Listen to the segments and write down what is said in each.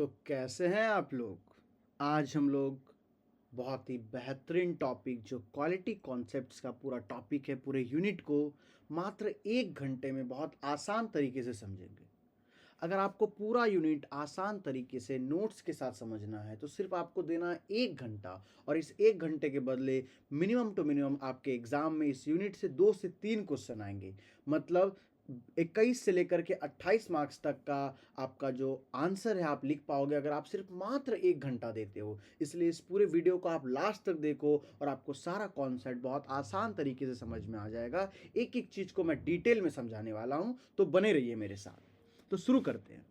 तो कैसे हैं आप लोग? आज हम लोग बहुत ही बेहतरीन टॉपिक जो क्वालिटी कॉन्सेप्ट्स का पूरा टॉपिक है, पूरे यूनिट को मात्र 1 घंटे में बहुत आसान तरीके से समझेंगे। अगर आपको पूरा यूनिट आसान तरीके से नोट्स के साथ समझना है, तो सिर्फ़ आपको देना है 1 घंटा और इस 1 घंटे के बदले मिनिमम टू मिनिमम आपके एग्ज़ाम में इस यूनिट से 2 से 3 क्वेश्चन आएँगे। मतलब 21 से लेकर के 28 मार्क्स तक का आपका जो आंसर है आप लिख पाओगे अगर आप सिर्फ मात्र 1 घंटा देते हो। इसलिए इस पूरे वीडियो को आप लास्ट तक देखो और आपको सारा कॉन्सेप्ट बहुत आसान तरीके से समझ में आ जाएगा। एक-एक चीज़ को मैं डिटेल में समझाने वाला हूँ, तो बने रहिए मेरे साथ। तो शुरू करते हैं।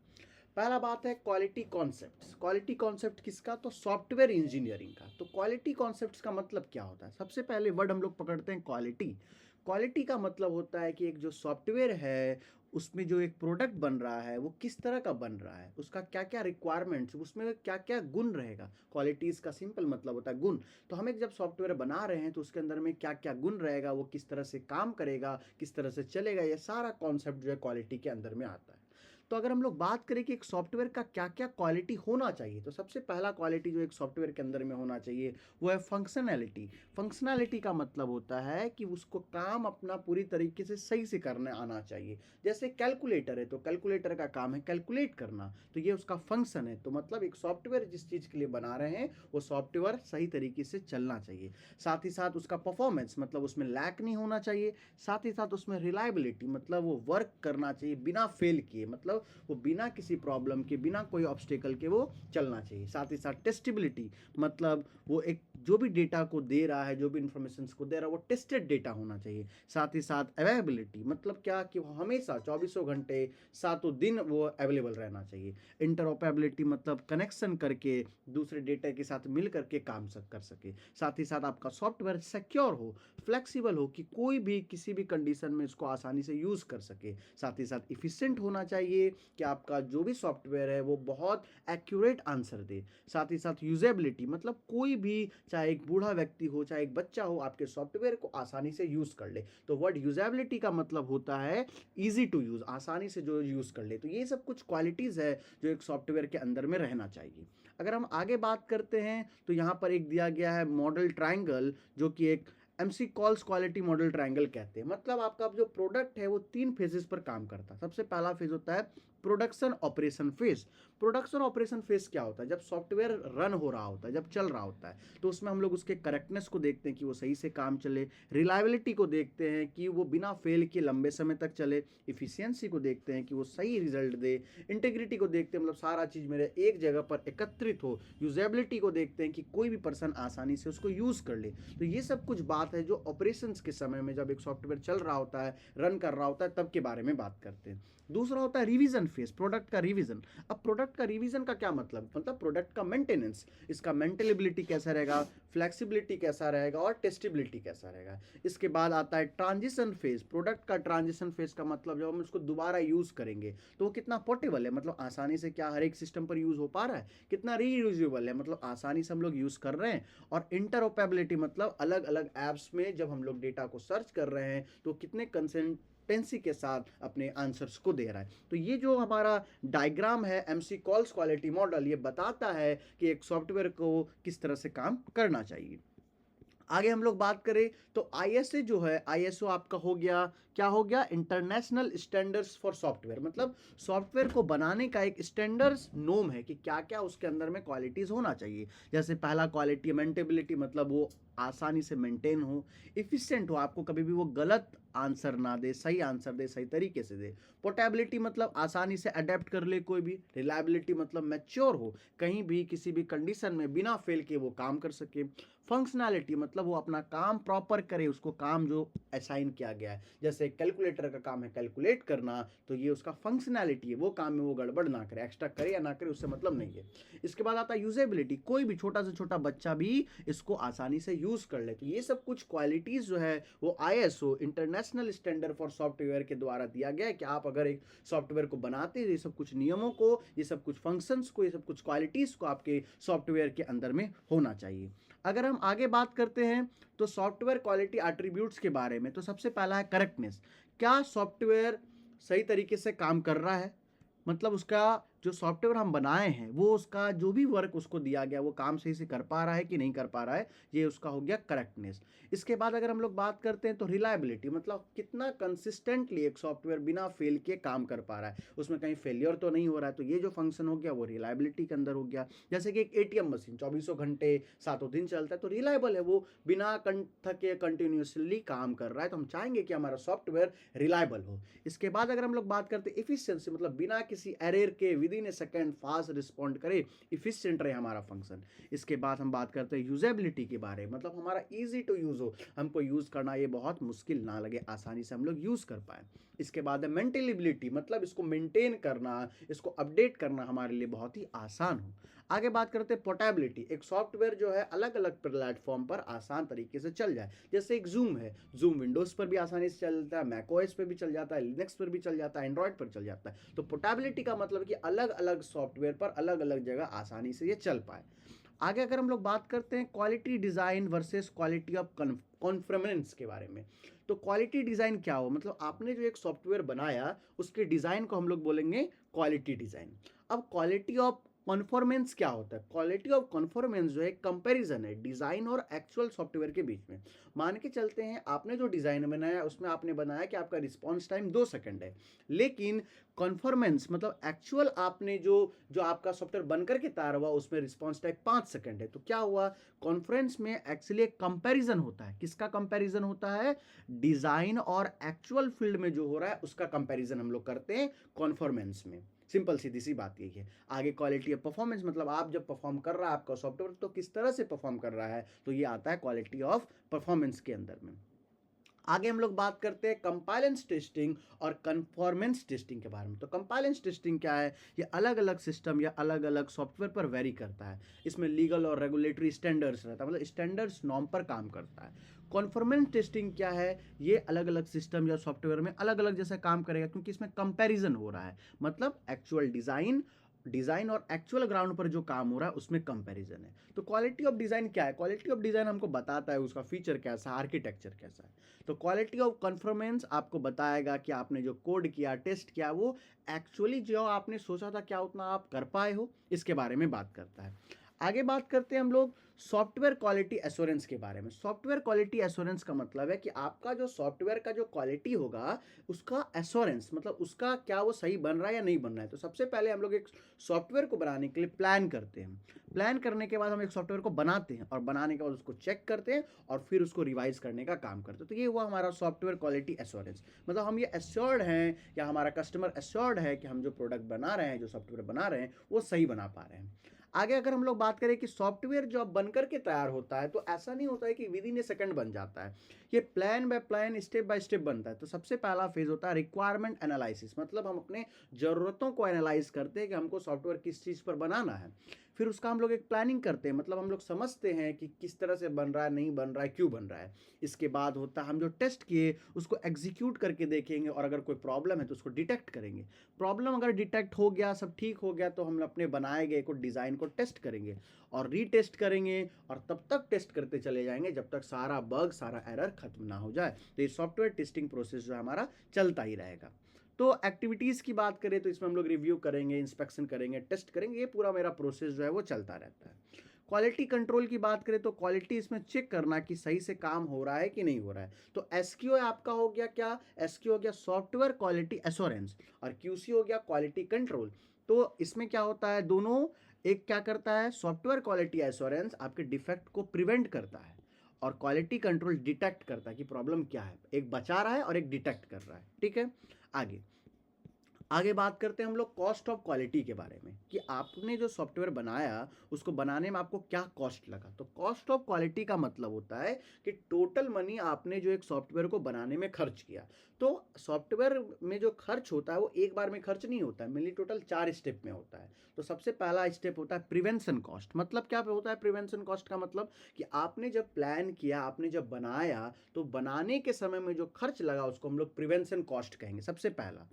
पहला बात है क्वालिटी कॉन्सेप्ट्स। क्वालिटी कॉन्सेप्ट किसका? तो सॉफ्टवेयर इंजीनियरिंग का। तो क्वालिटी कॉन्सेप्ट्स का मतलब क्या होता है? सबसे पहले वर्ड हम लोग पकड़ते हैं क्वालिटी। क्वालिटी का मतलब होता है कि एक जो सॉफ्टवेयर है, उसमें जो एक प्रोडक्ट बन रहा है, वो किस तरह का बन रहा है, उसका क्या-क्या रिक्वायरमेंट्स, उसमें क्या-क्या गुण रहेगा। क्वालिटी इसका सिंपल मतलब होता है गुण। तो हम एक जब सॉफ्टवेयर बना रहे हैं, तो उसके अंदर में क्या-क्या गुण रहेगा, वो किस तरह से काम करेगा, किस तरह से चलेगा, ये सारा कॉन्सेप्ट जो है क्वालिटी के अंदर में आता है। तो अगर हम लोग बात करें कि एक सॉफ्टवेयर का क्या-क्या क्वालिटी होना चाहिए, तो सबसे पहला क्वालिटी जो एक सॉफ्टवेयर के अंदर में होना चाहिए, वो है फंक्शनैलिटी। फंक्शनैलिटी का मतलब होता है कि उसको काम अपना पूरी तरीके से सही से करने आना चाहिए। जैसे कैलकुलेटर है, तो कैलकुलेटर का काम है कैलकुलेट करना, तो ये उसका फंक्शन है। तो मतलब एक सॉफ्टवेयर जिस चीज़ के लिए बना रहे हैं, वो सॉफ्टवेयर सही तरीके से चलना चाहिए। साथ ही साथ उसका परफॉर्मेंस मतलब उसमें लैग नहीं होना चाहिए। साथ ही साथ उसमें रिलायबिलिटी मतलब वो वर्क करना चाहिए बिना फेल किए, मतलब वो बिना किसी प्रॉब्लम के, बिना कोई ऑब्स्टेकल के वो चलना चाहिए। साथ ही साथ टेस्टेबिलिटी मतलब वो एक जो भी डेटा को दे रहा है, जो भी इंफॉर्मेशन को दे रहा है, वो टेस्टेड डेटा होना चाहिए। साथ ही साथ अवेलेबिलिटी मतलब क्या कि वो हमेशा चौबीसों घंटे सातों दिन वो अवेलेबल रहना चाहिए। इंटरऑपरेबिलिटी मतलब कनेक्शन करके दूसरे डेटा के साथ मिल करके काम कर सके। साथ ही साथ आपका सॉफ्टवेयर सिक्योर हो, फ्लेक्सिबल हो कि कोई भी किसी भी कंडीशन में इसको आसानी से यूज़ कर सके। साथ ही साथ इफिशिएंट होना चाहिए कि आपका जो भी सॉफ्टवेयर है वो बहुत एक्यूरेट आंसर दे। साथ ही साथ यूजेबिलिटी मतलब कोई भी, चाहे एक बूढ़ा व्यक्ति हो, चाहे एक बच्चा हो, आपके सॉफ्टवेयर को आसानी से यूज़ कर ले। तो वर्ड यूजेबिलिटी का मतलब होता है ईजी टू यूज़, आसानी से जो यूज़ कर ले। तो ये सब कुछ क्वालिटीज़ है जो एक सॉफ्टवेयर के अंदर में रहना चाहिए। अगर हम आगे बात करते हैं, तो यहाँ पर एक दिया गया है मॉडल ट्रायंगल, जो कि एक MC calls quality model triangle कहते हैं। मतलब आपका जो प्रोडक्ट है वो 3 फेजेस पर काम करता है। सबसे पहला फेज होता है production operation phase. Production operation phase क्या होता है? जब सॉफ्टवेयर रन हो रहा होता है, जब चल रहा होता है, तो उसमें हम लोग उसके करेक्टनेस को देखते हैं कि वो सही से काम चले, रिलायबिलिटी को देखते हैं कि वो बिना फेल के लंबे समय तक चले, इफिशियंसी को देखते हैं कि वो सही रिजल्ट दे, इंटीग्रिटी को देखते हैं मतलब सारा चीज़ मेरे एक जगह पर एकत्रित हो, यूजेबिलिटी को देखते हैं कि कोई भी पर्सन आसानी से उसको यूज़ कर ले। तो ये सब कुछ बात है जो ऑपरेशंस के समय में जब एक सॉफ्टवेयर चल रहा होता है, रन कर रहा होता है, तब के बारे में बात करते हैं। दूसरा होता है रिवीजन फेज, प्रोडक्ट का रिवीजन। अब प्रोडक्ट का रिवीजन का क्या मतलब? मतलब प्रोडक्ट का मेंटेनेंस, इसका मेंटेनेबिलिटी कैसा रहेगा, फ्लेक्सिबिलिटी कैसा रहेगा और टेस्टेबिलिटी कैसा रहेगा। इसके बाद आता है ट्रांजिशन फेज। प्रोडक्ट का ट्रांजिशन फेज का मतलब जब हम उसको दोबारा यूज करेंगे तो वो कितना पोर्टेबल है, मतलब आसानी से क्या हर एक सिस्टम पर यूज हो पा रहा है, कितना रीयूजेबल है, मतलब आसानी से हम लोग यूज कर रहे हैं। और इंटरऑपरेबिलिटी मतलब अलग अलग ऐप्स में जब हम लोग डेटा को सर्च कर रहे हैं तो कितने कंसिस्टेंसी के साथ अपने आंसर्स को दे रहा है। तो ये जो हमारा डायग्राम है एमसी कॉल्स क्वालिटी मॉडल, ये बताता है कि एक सॉफ्टवेयर को किस तरह से काम करना चाहिए। आगे हम लोग बात करें तो आईएसए जो है, आईएसओ आपका हो गया, क्या हो गया? International standards for software. मतलब सॉफ्टवेयर को बनाने का एक स्टैंडर्ड्स नोम है कि क्या क्या उसके अंदर में क्वालिटीज़ होना चाहिए। जैसे पहला क्वालिटी मेंटेबिलिटी मतलब वो आसानी से मेंटेन हो, इफिशिएंट हो, आपको कभी भी वो गलत आंसर ना दे, सही आंसर दे, सही तरीके से दे। पोर्टेबिलिटी मतलब आसानी से अडेप्ट कर ले कोई भी। रिलायबिलिटी मतलब मैच्योर हो, कहीं भी किसी भी कंडीशन में बिना फेल के वो काम कर सके। फंक्शनैलिटी मतलब वो अपना काम प्रॉपर करे, उसको काम जो असाइन किया गया है, जैसे कैलकुलेटर का काम है कैलकुलेट करना, तो ये उसका फंक्शनैलिटी है, वो काम में वो गड़बड़ ना करे, एक्स्ट्रा करे या ना करे उससे मतलब नहीं है। इसके बाद आता है यूजेबिलिटी, कोई भी छोटा से छोटा बच्चा भी इसको आसानी से यूज कर ले। तो ये सब कुछ क्वालिटीज जो है वो ISO international standard for software के द्वारा दिया गया है कि आप अगर एक सॉफ्टवेयर को बनाते हैं, ये सब कुछ नियमों को, ये सब कुछ फंक्शंस को, ये सब कुछ क्वालिटीज को आपके सॉफ्टवेयर के अंदर में होना चाहिए। अगर हम आगे बात करते हैं तो सॉफ्टवेयर क्वालिटी एट्रीब्यूट्स के बारे में, तो सबसे पहला है करेक्टनेस। क्या सॉफ्टवेयर सही तरीके से काम कर रहा है, मतलब उसका जो सॉफ्टवेयर हम बनाए हैं वो उसका जो भी वर्क उसको दिया गया वो काम सही से कर पा रहा है कि नहीं कर पा रहा है, ये उसका हो गया करेक्टनेस। इसके बाद अगर हम लोग बात करते हैं तो रिलायबिलिटी, मतलब कितना कंसिस्टेंटली एक सॉफ्टवेयर बिना फेल के काम कर पा रहा है, उसमें कहीं फेलियर तो नहीं हो रहा है, तो ये जो फंक्शन हो गया वो रिलायबिलिटी के अंदर हो गया। जैसे कि एक एटीएम मशीन 24 घंटे 7 दिन चलता है तो रिलायबल है, वो बिना थके कंटिन्यूसली काम कर रहा है, तो हम चाहेंगे कि हमारा सॉफ्टवेयर रिलायबल हो। इसके बाद अगर हम लोग बात करते हैं इफिशियंसी, मतलब बिना किसी एरर के with in A second fast respond करे, इफिशियंट रहे हमारा फंक्शन। इसके बाद हम बात करते हैं यूजेबिलिटी के बारे में, मतलब हमारा ईजी टू यूज़ हो, हमको यूज़ करना ये बहुत मुश्किल ना लगे, आसानी से हम लोग यूज़ कर पाए। इसके बाद है मेंटेनेबिलिटी, मतलब इसको मेंटेन करना, इसको अपडेट करना हमारे लिए बहुत ही आसान हो। आगे बात करते हैं पोर्टेबिलिटी, एक सॉफ्टवेयर जो है अलग अलग प्लेटफॉर्म पर आसान तरीके से चल जाए। जैसे एक जूम है, जूम विंडोज़ पर भी आसानी से चलता है, मैक ओएस पर भी चल जाता है, लिनक्स पर भी चल जाता है, एंड्रॉयड पर चल जाता है। तो पोर्टेबिलिटी का मतलब कि अलग अलग सॉफ्टवेयर पर अलग अलग जगह आसानी से ये चल पाए। आगे अगर हम लोग बात करते हैं quality design versus quality of conference के बारे में, तो क्वालिटी डिज़ाइन क्या हो, मतलब आपने जो एक सॉफ्टवेयर बनाया उसके डिज़ाइन को हम लोग बोलेंगे क्वालिटी डिज़ाइन। अब क्वालिटी ऑफ कॉन्फॉर्मेंस क्या होता है, क्वालिटी ऑफ कॉन्फॉर्मेंस जो है कंपैरिजन है डिज़ाइन और एक्चुअल सॉफ्टवेयर के बीच में। मान के चलते हैं आपने जो डिज़ाइन बनाया उसमें आपने बनाया कि आपका रिस्पॉन्स टाइम 2 सेकंड है, लेकिन कॉन्फॉर्मेंस मतलब एक्चुअल आपने जो जो आपका सॉफ्टवेयर बनकर के तैयार हुआ उसमें रिस्पॉन्स टाइम 5 सेकंड है। तो क्या हुआ, कॉन्फ्रेंस में एक्चुअली एक कंपैरिजन होता है, किसका कंपैरिजन होता है, डिज़ाइन और एक्चुअल फील्ड में जो हो रहा है उसका कंपैरिजन हम लोग करते हैं कॉन्फॉर्मेंस में। सिंपल सीधी सी बात यही है। आगे क्वालिटी ऑफ परफॉर्मेंस, मतलब आप जब परफॉर्म कर रहा है आपका सॉफ्टवेयर तो किस तरह से परफॉर्म कर रहा है, तो ये आता है क्वालिटी ऑफ परफॉर्मेंस के अंदर में। आगे हम लोग बात करते हैं कंपाइलेंस टेस्टिंग और कन्फॉर्मेंस टेस्टिंग के बारे में। तो कंपाइलेंस टेस्टिंग क्या है, ये अलग अलग सिस्टम या अलग अलग सॉफ्टवेयर पर वेरी करता है, इसमें लीगल और रेगुलेटरी स्टैंडर्ड्स रहता है, मतलब स्टैंडर्ड्स नॉर्म पर काम करता है। कॉन्फॉर्मेंस टेस्टिंग क्या है, ये अलग अलग सिस्टम या सॉफ्टवेयर में अलग अलग जैसा काम करेगा, क्योंकि इसमें कंपैरिजन हो रहा है, मतलब एक्चुअल डिज़ाइन और एक्चुअल ग्राउंड पर जो काम हो रहा है उसमें कंपैरिजन है। तो क्वालिटी ऑफ डिज़ाइन क्या है, क्वालिटी ऑफ डिज़ाइन हमको बताता है उसका फीचर कैसा है, आर्किटेक्चर कैसा है। तो क्वालिटी ऑफ कन्फर्मेंस आपको बताएगा कि आपने जो कोड किया टेस्ट किया वो एक्चुअली जो आपने सोचा था क्या उतना आप कर पाए हो, इसके बारे में बात करता है। आगे बात करते हैं हम लोग सॉफ्टवेयर क्वालिटी एश्योरेंस के बारे में। सॉफ्टवेयर क्वालिटी एश्योरेंस का मतलब है कि आपका जो सॉफ्टवेयर का जो क्वालिटी होगा उसका एश्योरेंस, मतलब उसका क्या वो सही बन रहा है या नहीं बन रहा है। तो सबसे पहले हम लोग एक सॉफ्टवेयर को बनाने के लिए प्लान करते हैं, प्लान करने के बाद हम एक सॉफ्टवेयर को बनाते हैं और बनाने के बाद उसको चेक करते हैं और फिर उसको रिवाइज करने का काम करते हैं। तो ये हुआ हमारा सॉफ्टवेयर क्वालिटी एश्योरेंस, मतलब हम ये एश्योर्ड हैं या हमारा कस्टमर एश्योर्ड है कि हम जो प्रोडक्ट बना रहे हैं, जो सॉफ्टवेयर बना रहे हैं वो सही बना पा रहे हैं। आगे अगर हम लोग बात करें कि सॉफ्टवेयर जो अब बनकर के तैयार होता है तो ऐसा नहीं होता है कि विद इन ए सेकंड बन जाता है, ये plan by plan step by step बनता है। तो सबसे पहला फेज होता है रिक्वायरमेंट एनालिसिस, मतलब हम अपने ज़रूरतों को एनालाइज करते हैं कि हमको सॉफ्टवेयर किस चीज़ पर बनाना है, फिर उसका हम लोग एक प्लानिंग करते हैं, मतलब हम लोग समझते हैं कि किस तरह से बन रहा है, नहीं बन रहा है, क्यों बन रहा है। इसके बाद होता है हम जो टेस्ट किए उसको एग्जीक्यूट करके देखेंगे और अगर कोई प्रॉब्लम है तो उसको डिटेक्ट करेंगे। प्रॉब्लम अगर डिटेक्ट हो गया, सब ठीक हो गया, तो हम अपने बनाए गए को डिज़ाइन को टेस्ट करेंगे और रीटेस्ट करेंगे और तब तक टेस्ट करते चले जाएंगे जब तक सारा बग सारा एरर खत्म ना हो जाए। तो ये सॉफ्टवेयर टेस्टिंग प्रोसेस जो है हमारा चलता ही रहेगा। तो एक्टिविटीज़ की बात करें तो इसमें हम लोग रिव्यू करेंगे, इंस्पेक्शन करेंगे, टेस्ट करेंगे, ये पूरा मेरा प्रोसेस जो है वो चलता रहता है। क्वालिटी कंट्रोल की बात करें तो क्वालिटी इसमें चेक करना कि सही से काम हो रहा है कि नहीं हो रहा है। तो एसक्यू आपका हो गया क्या, एसक्यू हो गया सॉफ्टवेयर क्वालिटी एश्योरेंस और क्यूसी हो गया क्वालिटी कंट्रोल। तो इसमें क्या होता है, दोनों एक क्या करता है, सॉफ्टवेयर क्वालिटी एश्योरेंस आपके डिफेक्ट को प्रिवेंट करता है और क्वालिटी कंट्रोल डिटेक्ट करता है कि प्रॉब्लम क्या है, एक बचा रहा है और एक डिटेक्ट कर रहा है। ठीक है, आगे आगे बात करते हैं हम लोग कॉस्ट ऑफ क्वालिटी के बारे में कि आपने जो सॉफ्टवेयर बनाया उसको बनाने में आपको क्या कॉस्ट लगा। तो कॉस्ट ऑफ क्वालिटी का मतलब होता है कि टोटल मनी आपने जो एक सॉफ्टवेयर को बनाने में खर्च किया। तो सॉफ्टवेयर में जो खर्च होता है वो एक बार में खर्च नहीं होता है, मेनली टोटल 4 स्टेप में होता है। तो सबसे पहला स्टेप होता है प्रिवेंशन कॉस्ट, मतलब क्या होता है प्रिवेंशन कॉस्ट का मतलब कि आपने जब प्लान किया, आपने जब बनाया तो बनाने के समय में जो खर्च लगा उसको हम लोग प्रिवेंशन कॉस्ट कहेंगे, सबसे पहला।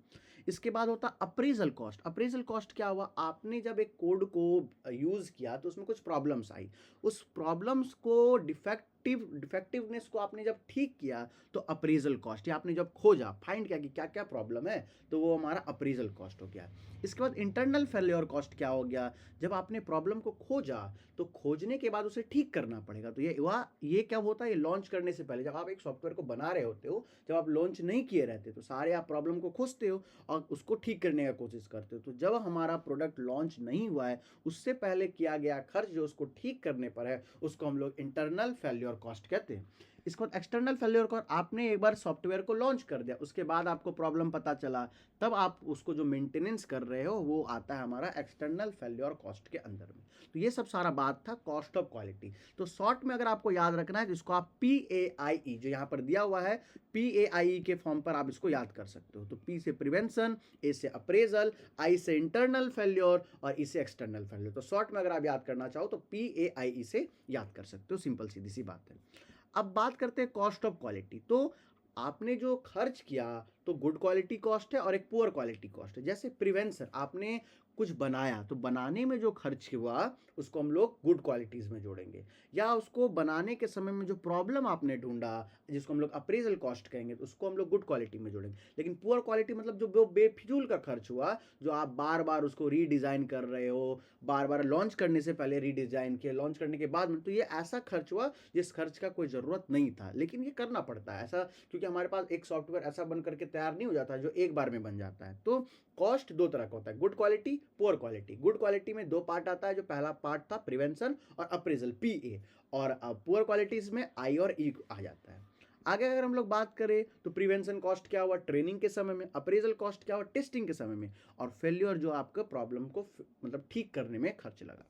इसके बाद होता है अप्रेजल कॉस्ट। अप्रेजल कॉस्ट क्या हुआ, आपने जब एक कोड को यूज़ किया तो उसमें कुछ प्रॉब्लम्स आई, उस प्रॉब्लम्स को डिफेक्ट डिफेक्टिवनेस को आपने जब ठीक किया तो अप्रेजल कॉस्ट, या आपने जब खोजा, फाइंड किया कि क्या क्या प्रॉब्लम है, तो वो हमारा अप्रेजल कॉस्ट हो गया। इसके बाद इंटरनल फेल्योर कॉस्ट क्या हो गया, जब आपने प्रॉब्लम को खोजा तो खोजने के बाद उसे ठीक करना पड़ेगा। तो ये क्या होता है, ये लॉन्च करने से पहले जब आप एक सॉफ्टवेयर को बना रहे होते हो, जब आप लॉन्च नहीं किए रहते तो सारे आप प्रॉब्लम को खोजते हो और उसको ठीक करने का कोशिश करते हो। तो जब हमारा प्रोडक्ट लॉन्च नहीं हुआ है, उससे पहले किया गया खर्च जो उसको ठीक करने पर है, उसको हम लोग इंटरनल फेल्योर कॉस्ट कहते हैं। इसके बाद एक्सटर्नल फेल्योर कॉस्ट, आपने एक बार सॉफ्टवेयर को लॉन्च कर दिया, उसके बाद आपको प्रॉब्लम पता चला, तब आप उसको जो मेंटेनेंस कर रहे हो वो आता है हमारा एक्सटर्नल फेल्योर कॉस्ट के अंदर में। तो ये सब सारा बात था कॉस्ट ऑफ क्वालिटी। तो शॉर्ट में अगर आपको याद रखना है तो इसको आप PAIE जो यहाँ पर दिया हुआ है, PAIE के फॉर्म पर आप इसको याद कर सकते हो। तो P से प्रिवेंशन, A से अप्रेजल, I से इंटरनल फेल्योर और E से एक्सटर्नल फेल्योर। तो शॉर्ट में अगर आप याद करना चाहो तो PAIE से याद कर सकते हो, सिंपल सीधी सी बात है। अब बात करते हैं कॉस्ट ऑफ क्वालिटी। तो आपने जो खर्च किया तो गुड क्वालिटी कॉस्ट है और एक पुअर क्वालिटी कॉस्ट है। जैसे प्रिवेंशन, आपने कुछ बनाया तो बनाने में जो खर्च हुआ उसको हम लोग गुड क्वालिटीज़ में जोड़ेंगे, या उसको बनाने के समय में जो प्रॉब्लम आपने ढूंढा जिसको हम लोग अप्रेजल कॉस्ट कहेंगे तो उसको हम लोग गुड क्वालिटी में जोड़ेंगे। लेकिन पुअर क्वालिटी मतलब जो बेफिजूल का खर्च हुआ, जो आप बार बार उसको रीडिज़ाइन कर रहे हो, बार बार लॉन्च करने से पहले रीडिज़ाइन किया, लॉन्च करने के बाद में, तो ये ऐसा खर्च हुआ जिस खर्च का कोई ज़रूरत नहीं था, लेकिन ये करना पड़ता है ऐसा, क्योंकि हमारे पास एक सॉफ्टवेयर ऐसा बन करके तैयार नहीं हो जाता जो एक बार में बन जाता है। तो कॉस्ट दो तरह का होता है, good quality, poor quality. Good quality में दो पार्ट आता है, जो पहला पार्ट था प्रिवेंशन और अप्रेजल PA, और पुअर क्वालिटीज में I और E आ जाता है। आगे अगर हम लोग बात करें तो प्रिवेंशन कॉस्ट क्या हुआ, ट्रेनिंग के समय में, अप्रेजल कॉस्ट क्या हुआ, टेस्टिंग के समय में, और फेल्योर जो आपका प्रॉब्लम को मतलब ठीक करने में खर्च लगा।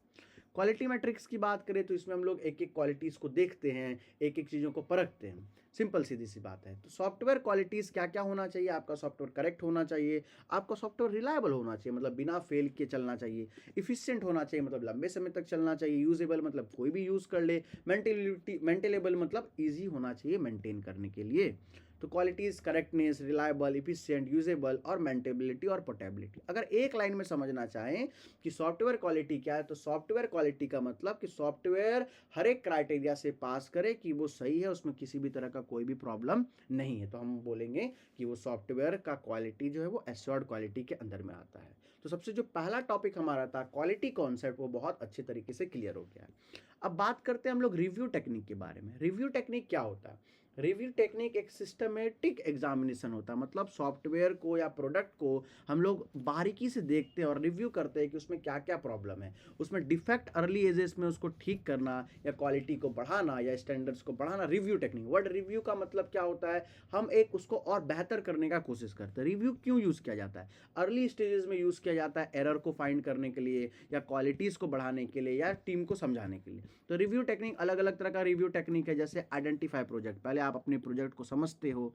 क्वालिटी मैट्रिक्स की बात करें तो इसमें हम लोग एक एक क्वालिटीज़ को देखते हैं, एक एक चीज़ों को परखते हैं। सिंपल सीधी सी बात है। तो सॉफ्टवेयर क्वालिटीज़ क्या क्या होना चाहिए, आपका सॉफ्टवेयर करेक्ट होना चाहिए, आपका सॉफ्टवेयर रिलायबल होना चाहिए, मतलब बिना फेल के चलना चाहिए, इफिशिएंट होना चाहिए, मतलब लंबे समय तक चलना चाहिए, यूजेबल मतलब कोई भी यूज़ कर ले, मेंटेनेबल मतलब ईजी होना चाहिए मेंटेन करने के लिए। तो qualities correctness, reliable, efficient, usable और मेंटेबिलिटी और पोर्टेबिलिटी। अगर एक लाइन में समझना चाहें कि सॉफ्टवेयर क्वालिटी क्या है, तो सॉफ्टवेयर क्वालिटी का मतलब कि सॉफ्टवेयर हर एक क्राइटेरिया से पास करे कि वो सही है, उसमें किसी भी तरह का कोई भी प्रॉब्लम नहीं है, तो हम बोलेंगे कि वो सॉफ्टवेयर का क्वालिटी जो है वो एश्योर्ड क्वालिटी के अंदर में आता है। तो सबसे जो पहला टॉपिक हमारा था क्वालिटी कॉन्सेप्ट, वो बहुत अच्छे तरीके से क्लियर हो गया है। अब बात करते हैं हम लोग रिव्यू टेक्निक के बारे में। रिव्यू टेक्निक क्या होता है, रिव्यू टेक्निक एक सिस्टमेटिक एग्जामिनेशन होता है, मतलब सॉफ्टवेयर को या प्रोडक्ट को हम लोग बारीकी से देखते हैं और रिव्यू करते हैं कि उसमें क्या क्या प्रॉब्लम है, उसमें डिफेक्ट अर्ली एजेस में उसको ठीक करना या क्वालिटी को बढ़ाना या स्टैंडर्ड्स को बढ़ाना। रिव्यू टेक्निक, वर्ड रिव्यू का मतलब क्या होता है, हम एक उसको और बेहतर करने का कोशिश करते हैं। रिव्यू क्यों यूज़ किया जाता है, अर्ली स्टेजेस में यूज़ किया जाता है एरर को फाइंड करने के लिए या क्वालिटीज़ को बढ़ाने के लिए या टीम को समझाने के लिए। तो रिव्यू टेक्निक अलग अलग तरह का रिव्यू टेक्निक है, जैसे आइडेंटिफाई प्रोजेक्ट, पहले आप अपने प्रोजेक्ट को समझते हो,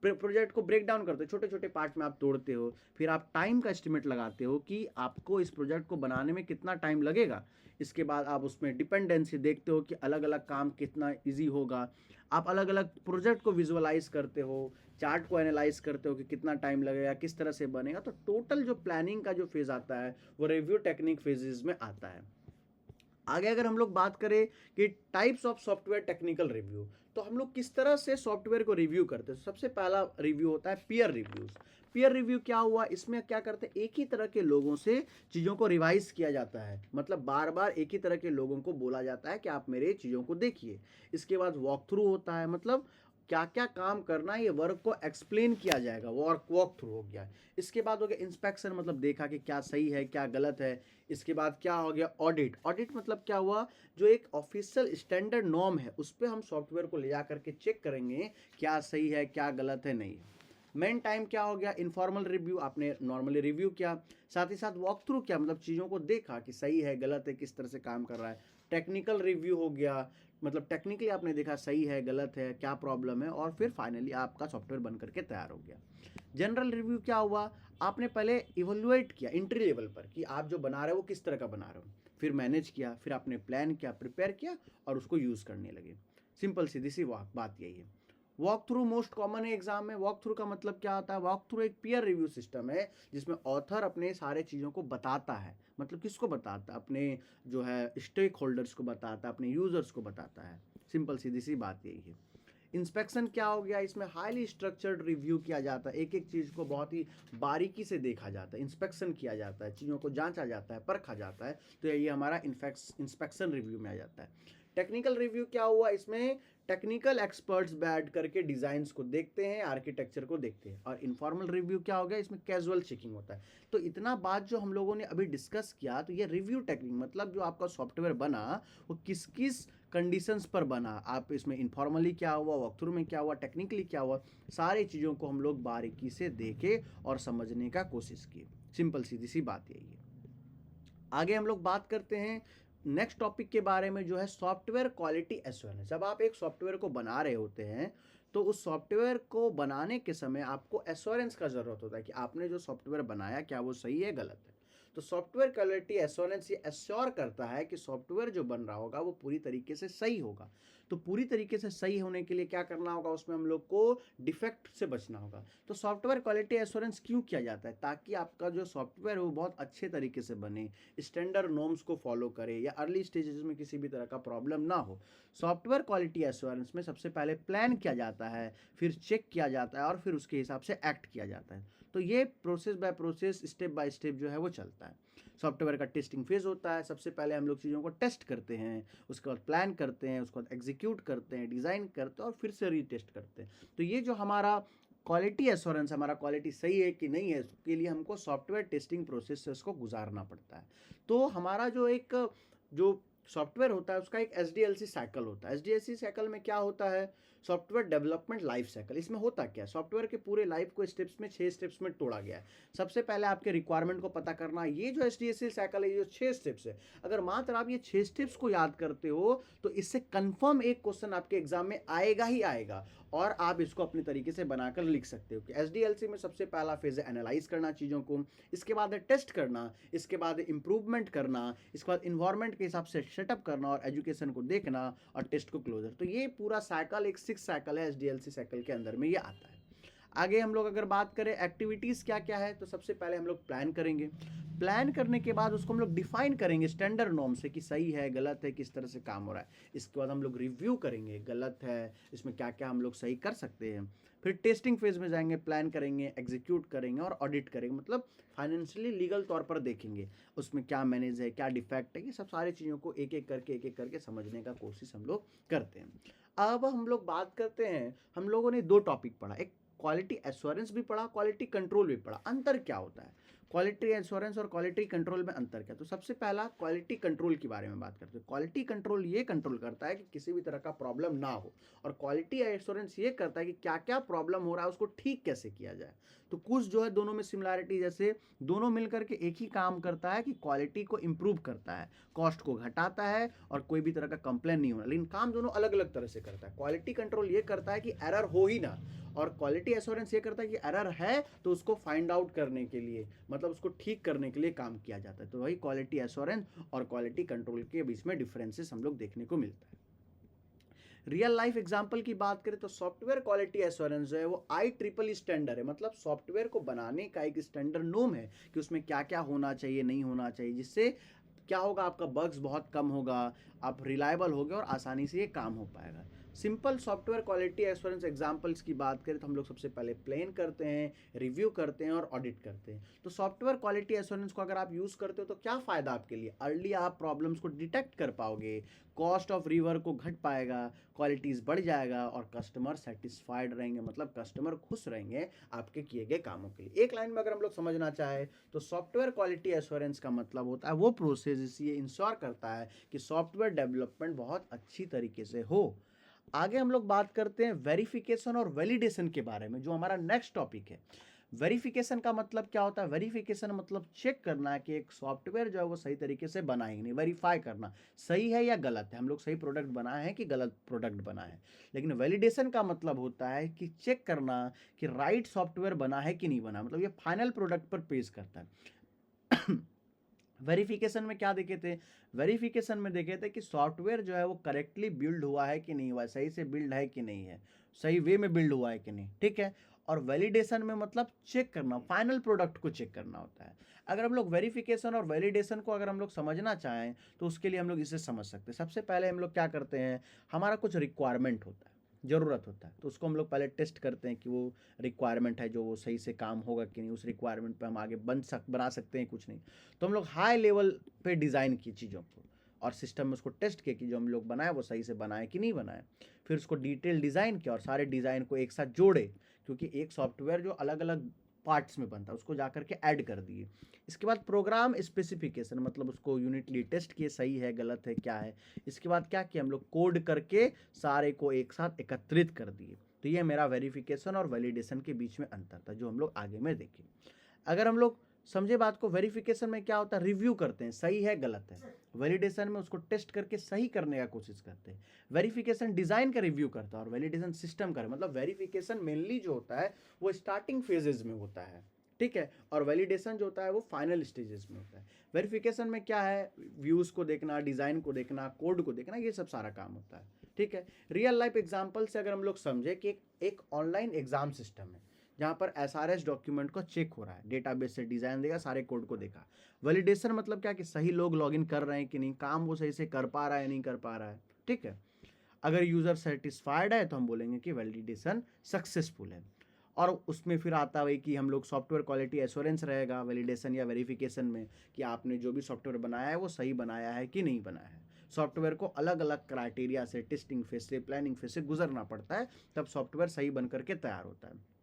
प्रोजेक्ट को ब्रेक डाउन करते हो, छोटे छोटे पार्ट में आप तोड़ते हो, फिर आप टाइम का एस्टिमेट लगाते हो कि आपको इस प्रोजेक्ट को बनाने में कितना टाइम लगेगा। इसके बाद आप उसमें डिपेंडेंसी देखते हो कि अलग अलग काम कितना ईजी होगा। आप अलग अलग प्रोजेक्ट को विजुअलाइज करते हो, चार्ट को एनालाइज करते हो कि कितना टाइम लगेगा, किस तरह से बनेगा। तो टोटल जो प्लानिंग का जो फेज आता है वो रिव्यू टेक्निक फेजेस में आता है। आगे अगर हम लोग बात करें कि types of software technical review, तो हम लोग किस तरह से सॉफ्टवेयर को रिव्यू करते हैं। सबसे पहला रिव्यू होता है पीयर रिव्यूज। पीयर रिव्यू क्या हुआ, इसमें क्या करते हैं, एक ही तरह के लोगों से चीज़ों को रिवाइज किया जाता है, मतलब बार बार एक ही तरह के लोगों को बोला जाता है कि आप मेरे चीज़ों को देखिए। इसके बाद वॉक थ्रू होता है, मतलब क्या क्या काम करना है ये वर्क को एक्सप्लेन किया जाएगा, वॉक थ्रू हो गया। इसके बाद हो गया इंस्पेक्शन, मतलब देखा कि क्या सही है क्या गलत है। इसके बाद क्या हो गया ऑडिट। ऑडिट मतलब क्या हुआ, जो एक ऑफिशियल स्टैंडर्ड नॉर्म है उस पर हम सॉफ्टवेयर को ले जा करके चेक करेंगे क्या सही है क्या गलत है नहीं है। मेन टाइम क्या हो गया, इनफॉर्मल रिव्यू, आपने नॉर्मली रिव्यू किया, साथ ही साथ वॉक थ्रू किया, मतलब चीज़ों को देखा कि सही है गलत है किस तरह से काम कर रहा है। टेक्निकल रिव्यू हो गया, मतलब टेक्निकली आपने देखा सही है गलत है क्या प्रॉब्लम है, और फिर फाइनली आपका सॉफ्टवेयर बन करके तैयार हो गया। जनरल रिव्यू क्या हुआ, आपने पहले इवेलुएट किया इंट्री लेवल पर कि आप जो बना रहे हो वो किस तरह का बना रहे हो, फिर मैनेज किया, फिर आपने प्लान किया, प्रिपेयर किया और उसको यूज़ करने लगे। सिंपल सीधी सी बात यही है। वॉक थ्रू मोस्ट कॉमन है एग्जाम में। वॉक थ्रू का मतलब क्या होता है, वॉक थ्रू एक पीयर रिव्यू सिस्टम है जिसमें ऑथर अपने सारे चीज़ों को बताता है, मतलब किसको बताता है, अपने जो है स्टेक होल्डर्स को बताता है, अपने यूजर्स को बताता है। सिंपल सीधी सी बात यही है। इंस्पेक्शन क्या हो गया, इसमें हाईली स्ट्रक्चर्ड रिव्यू किया जाता है, एक एक चीज़ को बहुत ही बारीकी से देखा जाता है, इंस्पेक्शन किया जाता है, चीज़ों को जांचा जाता है, परखा जाता है। तो ये हमारा इंस्पेक्शन रिव्यू में आ जाता है। टेक्निकल रिव्यू क्या हुआ, इसमें टेक्निकल एक्सपर्ट्स बैठ करके डिज़ाइंस को देखते हैं, आर्किटेक्चर को देखते हैं। और इनफॉर्मल रिव्यू क्या हो गया, इसमें कैजुअल चेकिंग होता है। तो इतना बात जो हम लोगों ने अभी डिस्कस किया, तो ये रिव्यू टेक्निक मतलब जो आपका सॉफ्टवेयर बना वो किस किस कंडीशंस पर बना, आप इसमें इनफॉर्मली क्या हुआ, वॉकथ्रू में क्या हुआ, टेक्निकली क्या हुआ, सारी चीज़ों को हम लोग बारीकी से देखे और समझने का कोशिश की। सिंपल सीधी सी बात यही है। आगे हम लोग बात करते हैं नेक्स्ट टॉपिक के बारे में, जो है सॉफ्टवेयर क्वालिटी एश्योरेंस। जब आप एक सॉफ्टवेयर को बना रहे होते हैं तो उस सॉफ्टवेयर को बनाने के समय आपको एश्योरेंस का ज़रूरत होता है कि आपने जो सॉफ्टवेयर बनाया क्या वो सही है गलत है। तो सॉफ्टवेयर क्वालिटी एश्योरेंस ये एश्योर करता है कि सॉफ्टवेयर जो बन रहा होगा वो पूरी तरीके से सही होगा। तो पूरी तरीके से सही होने के लिए क्या करना होगा, उसमें हम लोग को डिफेक्ट से बचना होगा। तो सॉफ्टवेयर क्वालिटी एश्योरेंस क्यों किया जाता है, ताकि आपका जो सॉफ्टवेयर है वो बहुत अच्छे तरीके से बने, स्टैंडर्ड नॉर्म्स को फॉलो करे, या अर्ली स्टेजेस में किसी भी तरह का प्रॉब्लम ना हो। सॉफ्टवेयर क्वालिटी एश्योरेंस में सबसे पहले प्लान किया जाता है, फिर चेक किया जाता है और फिर उसके हिसाब से एक्ट किया जाता है। तो ये process by process, step by step जो है वो चलता है। सॉफ्टवेयर का टेस्टिंग फेज होता है, सबसे पहले हम लोग चीज़ों को टेस्ट करते हैं, उसके बाद प्लान करते हैं, उसके बाद एग्जीक्यूट करते हैं, डिज़ाइन करते हैं और फिर से रीटेस्ट करते हैं। तो ये जो हमारा क्वालिटी एश्योरेंस, हमारा क्वालिटी सही है कि नहीं है, उसके लिए हमको सॉफ्टवेयर टेस्टिंग प्रोसेस से उसको गुजारना पड़ता है। तो हमारा जो सॉफ्टवेयर होता है उसका एक SDLC साइकिल होता है। SDLC साइकिल में क्या होता है, सॉफ्टवेयर डेवलपमेंट लाइफ साइकिल। इसमें होता क्या है, सॉफ्टवेयर के पूरे लाइफ को स्टेप्स में 6 स्टेप्स में तोड़ा गया है। सबसे पहले आपके रिक्वायरमेंट को पता करना, ये जो SDLC साइकिल है, ये जो 6 स्टेप्स है, अगर मात्र आप ये 6 स्टेप्स को याद करते हो तो इससे कंफर्म एक क्वेश्चन आपके एग्जाम में आएगा ही आएगा, और आप इसको अपने तरीके से बनाकर लिख सकते हो कि SDLC में सबसे पहला फेज है एनालाइज करना चीज़ों को, इसके बाद है टेस्ट करना, इसके बाद इंप्रूवमेंट करना, इसके बाद इन्वायरमेंट के हिसाब से सेटअप करना और एजुकेशन को देखना और टेस्ट को क्लोजर। तो ये पूरा साइकिल एक 6 साइकिल है, SDLC साइकिल के अंदर में ये आता है। आगे हम लोग अगर बात करें एक्टिविटीज़ क्या क्या है, तो सबसे पहले हम लोग प्लान करेंगे। प्लान करने के बाद उसको हम लोग डिफाइन करेंगे स्टैंडर्ड नॉर्म से कि सही है गलत है, किस तरह से काम हो रहा है। इसके बाद हम लोग रिव्यू करेंगे, गलत है इसमें क्या क्या हम लोग सही कर सकते हैं। फिर टेस्टिंग फेज में जाएंगे, प्लान करेंगे, एग्जीक्यूट करेंगे और ऑडिट करेंगे, मतलब फाइनेंशियली लीगल तौर पर देखेंगे उसमें क्या मैनेज है, क्या डिफेक्ट है, ये सब सारी चीज़ों को एक एक करके समझने का कोशिश हम लोग करते हैं। अब हम लोग बात करते हैं, हम लोगों ने 2 टॉपिक पढ़ा, एक क्वालिटी एश्योरेंस भी पढ़ा, क्वालिटी कंट्रोल भी पढ़ा। अंतर क्या होता है क्वालिटी एश्योरेंस और क्वालिटी कंट्रोल में, अंतर क्या? तो सबसे पहला क्वालिटी कंट्रोल के बारे में बात करते हैं। क्वालिटी कंट्रोल ये कंट्रोल करता है कि किसी भी तरह का प्रॉब्लम ना हो, और क्वालिटी एश्योरेंस ये करता है कि क्या क्या प्रॉब्लम हो रहा है उसको ठीक कैसे किया जाए। तो कुछ जो है दोनों में सिमिलैरिटी, जैसे दोनों मिलकर के एक ही काम करता है कि क्वालिटी को इम्प्रूव करता है, कॉस्ट को घटाता है और कोई भी तरह का कंप्लेन नहीं होना, लेकिन काम दोनों अलग अलग तरह से करता है। क्वालिटी कंट्रोल ये करता है कि एरर हो ही ना, और क्वालिटी एश्योरेंस ये करता है कि एरर है तो उसको फाइंड आउट करने के लिए, मतलब उसको ठीक करने के लिए काम किया जाता है। तो वही क्वालिटी एश्योरेंस और क्वालिटी कंट्रोल के बीच में डिफरेंसेस हम लोग देखने को मिलता है। रियल लाइफ एग्जांपल की बात करें तो सॉफ्टवेयर क्वालिटी एश्योरेंस जो है वो IEEE स्टैंडर्ड है, मतलब सॉफ्टवेयर को बनाने का एक स्टैंडर्ड नोम है कि उसमें क्या क्या होना चाहिए, नहीं होना चाहिए, जिससे क्या होगा, आपका बग्स बहुत कम होगा, आप रिलायबल होगे और आसानी से ये काम हो पाएगा। Simple software quality assurance examples की बात करें तो हम लोग सबसे पहले प्लान करते हैं, रिव्यू करते हैं और ऑडिट करते हैं। तो सॉफ्टवेयर क्वालिटी एश्योरेंस को अगर आप यूज़ करते हो तो क्या फ़ायदा आपके लिए, अर्ली आप प्रॉब्लम्स को डिटेक्ट कर पाओगे, कॉस्ट ऑफ रिवर को घट पाएगा, क्वालिटीज़ बढ़ जाएगा और कस्टमर सेटिस्फाइड रहेंगे, मतलब कस्टमर खुश रहेंगे आपके किए गए कामों के लिए। एक लाइन में अगर हम लोग समझना चाहें तो सॉफ्टवेयर क्वालिटी एश्योरेंस का मतलब होता है वो प्रोसेस जिससे ये इंश्योर करता है कि सॉफ्टवेयर डेवलपमेंट बहुत अच्छी तरीके से हो। आगे हम लोग बात करते हैं वेरिफिकेशन और वैलिडेशन के बारे में, जो हमारा नेक्स्ट टॉपिक है। वेरिफिकेशन का मतलब क्या होता है, वेरिफिकेशन मतलब चेक करना कि एक सॉफ्टवेयर जो है वो सही तरीके से बना है नहीं, वेरीफाई करना सही है या गलत है, हम लोग सही प्रोडक्ट बनाए हैं कि गलत प्रोडक्ट बना है। लेकिन वैलिडेशन का मतलब होता है कि चेक करना कि राइट सॉफ्टवेयर बना है कि नहीं बना, मतलब ये फाइनल प्रोडक्ट पर पेश करता है। वेरिफिकेशन में क्या देखे थे, वेरिफिकेशन में देखे थे कि सॉफ्टवेयर जो है वो करेक्टली बिल्ड हुआ है कि नहीं हुआ है, सही से बिल्ड है कि नहीं है, सही वे में बिल्ड हुआ है कि नहीं, ठीक है। और वैलिडेशन में मतलब चेक करना, फाइनल प्रोडक्ट को चेक करना होता है। अगर हम लोग वेरिफिकेशन और वैलिडेशन को अगर हम लोग समझना चाहें तो उसके लिए हम लोग इसे समझ सकते हैं। सबसे पहले हम लोग क्या करते हैं, हमारा कुछ रिक्वायरमेंट होता है, ज़रूरत होता है, तो उसको हम लोग पहले टेस्ट करते हैं कि वो रिक्वायरमेंट है जो वो सही से काम होगा कि नहीं, उस रिक्वायरमेंट पे हम आगे बना सकते हैं कुछ नहीं। तो हम लोग हाई लेवल पे डिज़ाइन की चीज़ों को और सिस्टम में उसको टेस्ट किया कि जो हम लोग बनाए वो सही से बनाए कि नहीं बनाए। फिर उसको डिटेल डिज़ाइन किया और सारे डिज़ाइन को एक साथ जोड़े, क्योंकि एक सॉफ्टवेयर जो अलग अलग पार्ट्स में बनता है उसको जा करके ऐड कर दिए। इसके बाद प्रोग्राम स्पेसिफिकेशन, मतलब उसको यूनिटली टेस्ट किए, सही है गलत है क्या है। इसके बाद क्या किया, हम लोग कोड करके सारे को एक साथ एकत्रित कर दिए। तो ये मेरा वेरिफिकेशन और वैलिडेशन के बीच में अंतर था जो हम लोग आगे में देखें। अगर हम लोग समझे बात को, वेरिफिकेशन में क्या होता है, रिव्यू करते हैं सही है गलत है। वैलिडेशन में उसको टेस्ट करके सही करने का कोशिश करते हैं। वेरिफिकेशन डिज़ाइन का रिव्यू करता है और वैलिडेशन सिस्टम का, मतलब वेरिफिकेशन मेनली जो होता है वो स्टार्टिंग फेजेज में होता है, ठीक है, और वैलिडेशन जो होता है वो फाइनल स्टेजेस में होता है। वेरिफिकेशन में क्या है, व्यूज़ को देखना, डिज़ाइन को देखना, कोड को देखना, ये सब सारा काम होता है, ठीक है। रियल लाइफ एग्जाम्पल से अगर हम लोग समझे कि एक ऑनलाइन एग्जाम सिस्टम है जहाँ पर एसआरएस डॉक्यूमेंट को चेक हो रहा है, डेटाबेस से डिज़ाइन देगा, सारे कोड को देखा। वैलिडेशन मतलब क्या कि सही लोग लॉगिन कर रहे हैं कि नहीं, काम वो सही से कर पा रहा है नहीं कर पा रहा है, ठीक है। अगर यूज़र सेटिस्फाइड है तो हम बोलेंगे कि वैलिडेशन सक्सेसफुल है। और उसमें फिर आता है कि हम लोग सॉफ्टवेयर क्वालिटी एश्योरेंस रहेगा वैलिडेशन या वेरिफिकेशन में, कि आपने जो भी सॉफ्टवेयर बनाया है वो सही बनाया है कि नहीं बनाया है। सॉफ्टवेयर को अलग अलग क्राइटेरिया से, टेस्टिंग फेज से, प्लानिंग फेज से गुजरना पड़ता है, तब सॉफ्टवेयर सही बन करके तैयार होता है।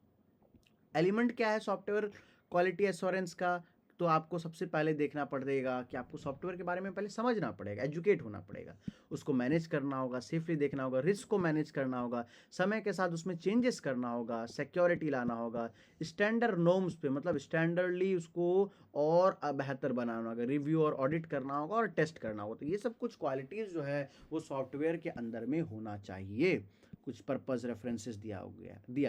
एलिमेंट क्या है सॉफ्टवेयर क्वालिटी एश्योरेंस का, तो आपको सबसे पहले देखना पड़ेगा कि आपको सॉफ्टवेयर के बारे में पहले समझना पड़ेगा, एजुकेट होना पड़ेगा, उसको मैनेज करना होगा, सेफली देखना होगा, रिस्क को मैनेज करना होगा, समय के साथ उसमें चेंजेस करना होगा, सिक्योरिटी लाना होगा, स्टैंडर्ड नॉर्म्स पे, मतलब स्टैंडर्डली उसको और बेहतर बनाना होगा, रिव्यू और ऑडिट करना होगा और टेस्ट करना होगा। तो ये सब कुछ क्वालिटीज़ जो है वो सॉफ्टवेयर के अंदर में होना चाहिए। कुछ पर्पज़ रेफरेंसेस दिया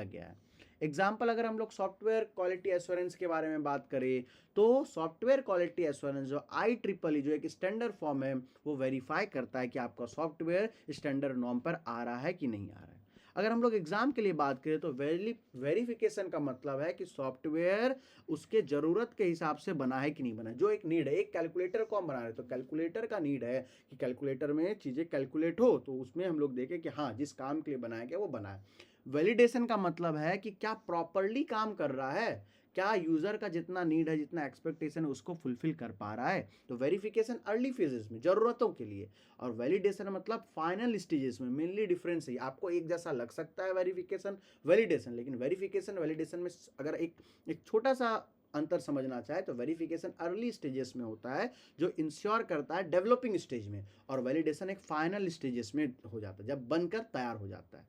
गया है। एग्जाम्पल अगर हम लोग सॉफ्टवेयर क्वालिटी एश्योरेंस के बारे में बात करें तो सॉफ्टवेयर क्वालिटी एश्योरेंस जो IEEE जो एक स्टैंडर्ड फॉर्म है वो वेरीफाई करता है कि आपका सॉफ्टवेयर स्टैंडर्ड नॉर्म पर आ रहा है कि नहीं आ रहा है। अगर हम लोग एग्जाम के लिए बात करें तो वेरिफिकेशन का मतलब है कि सॉफ्टवेयर उसके ज़रूरत के हिसाब से बना है कि नहीं बना है। जो एक नीड है, एक कैलकुलेटर को हम बना रहे हैं तो कैलकुलेटर का नीड है कि कैलकुलेटर में चीज़ें कैलकुलेट हो, तो उसमें हम लोग देखें कि हाँ जिस काम के लिए बनाया गया वो बना है। वैलिडेशन का मतलब है कि क्या प्रॉपरली काम कर रहा है, क्या यूज़र का जितना नीड है, जितना एक्सपेक्टेशन है उसको फुलफिल कर पा रहा है। तो वेरिफिकेशन अर्ली फेजेस में ज़रूरतों के लिए, और वैलिडेशन मतलब फाइनल स्टेजेस में। मेनली डिफरेंस है, आपको एक जैसा लग सकता है वेरिफिकेशन वैलिडेशन, लेकिन वेरिफिकेशन वैलिडेशन में अगर एक छोटा सा अंतर समझना चाहे तो वेरिफिकेशन अर्ली स्टेजेस में होता है जो इंश्योर करता है डेवलपिंग स्टेज में, और वैलिडेशन एक फाइनल स्टेजेस में हो जाता है जब बनकर तैयार हो जाता है,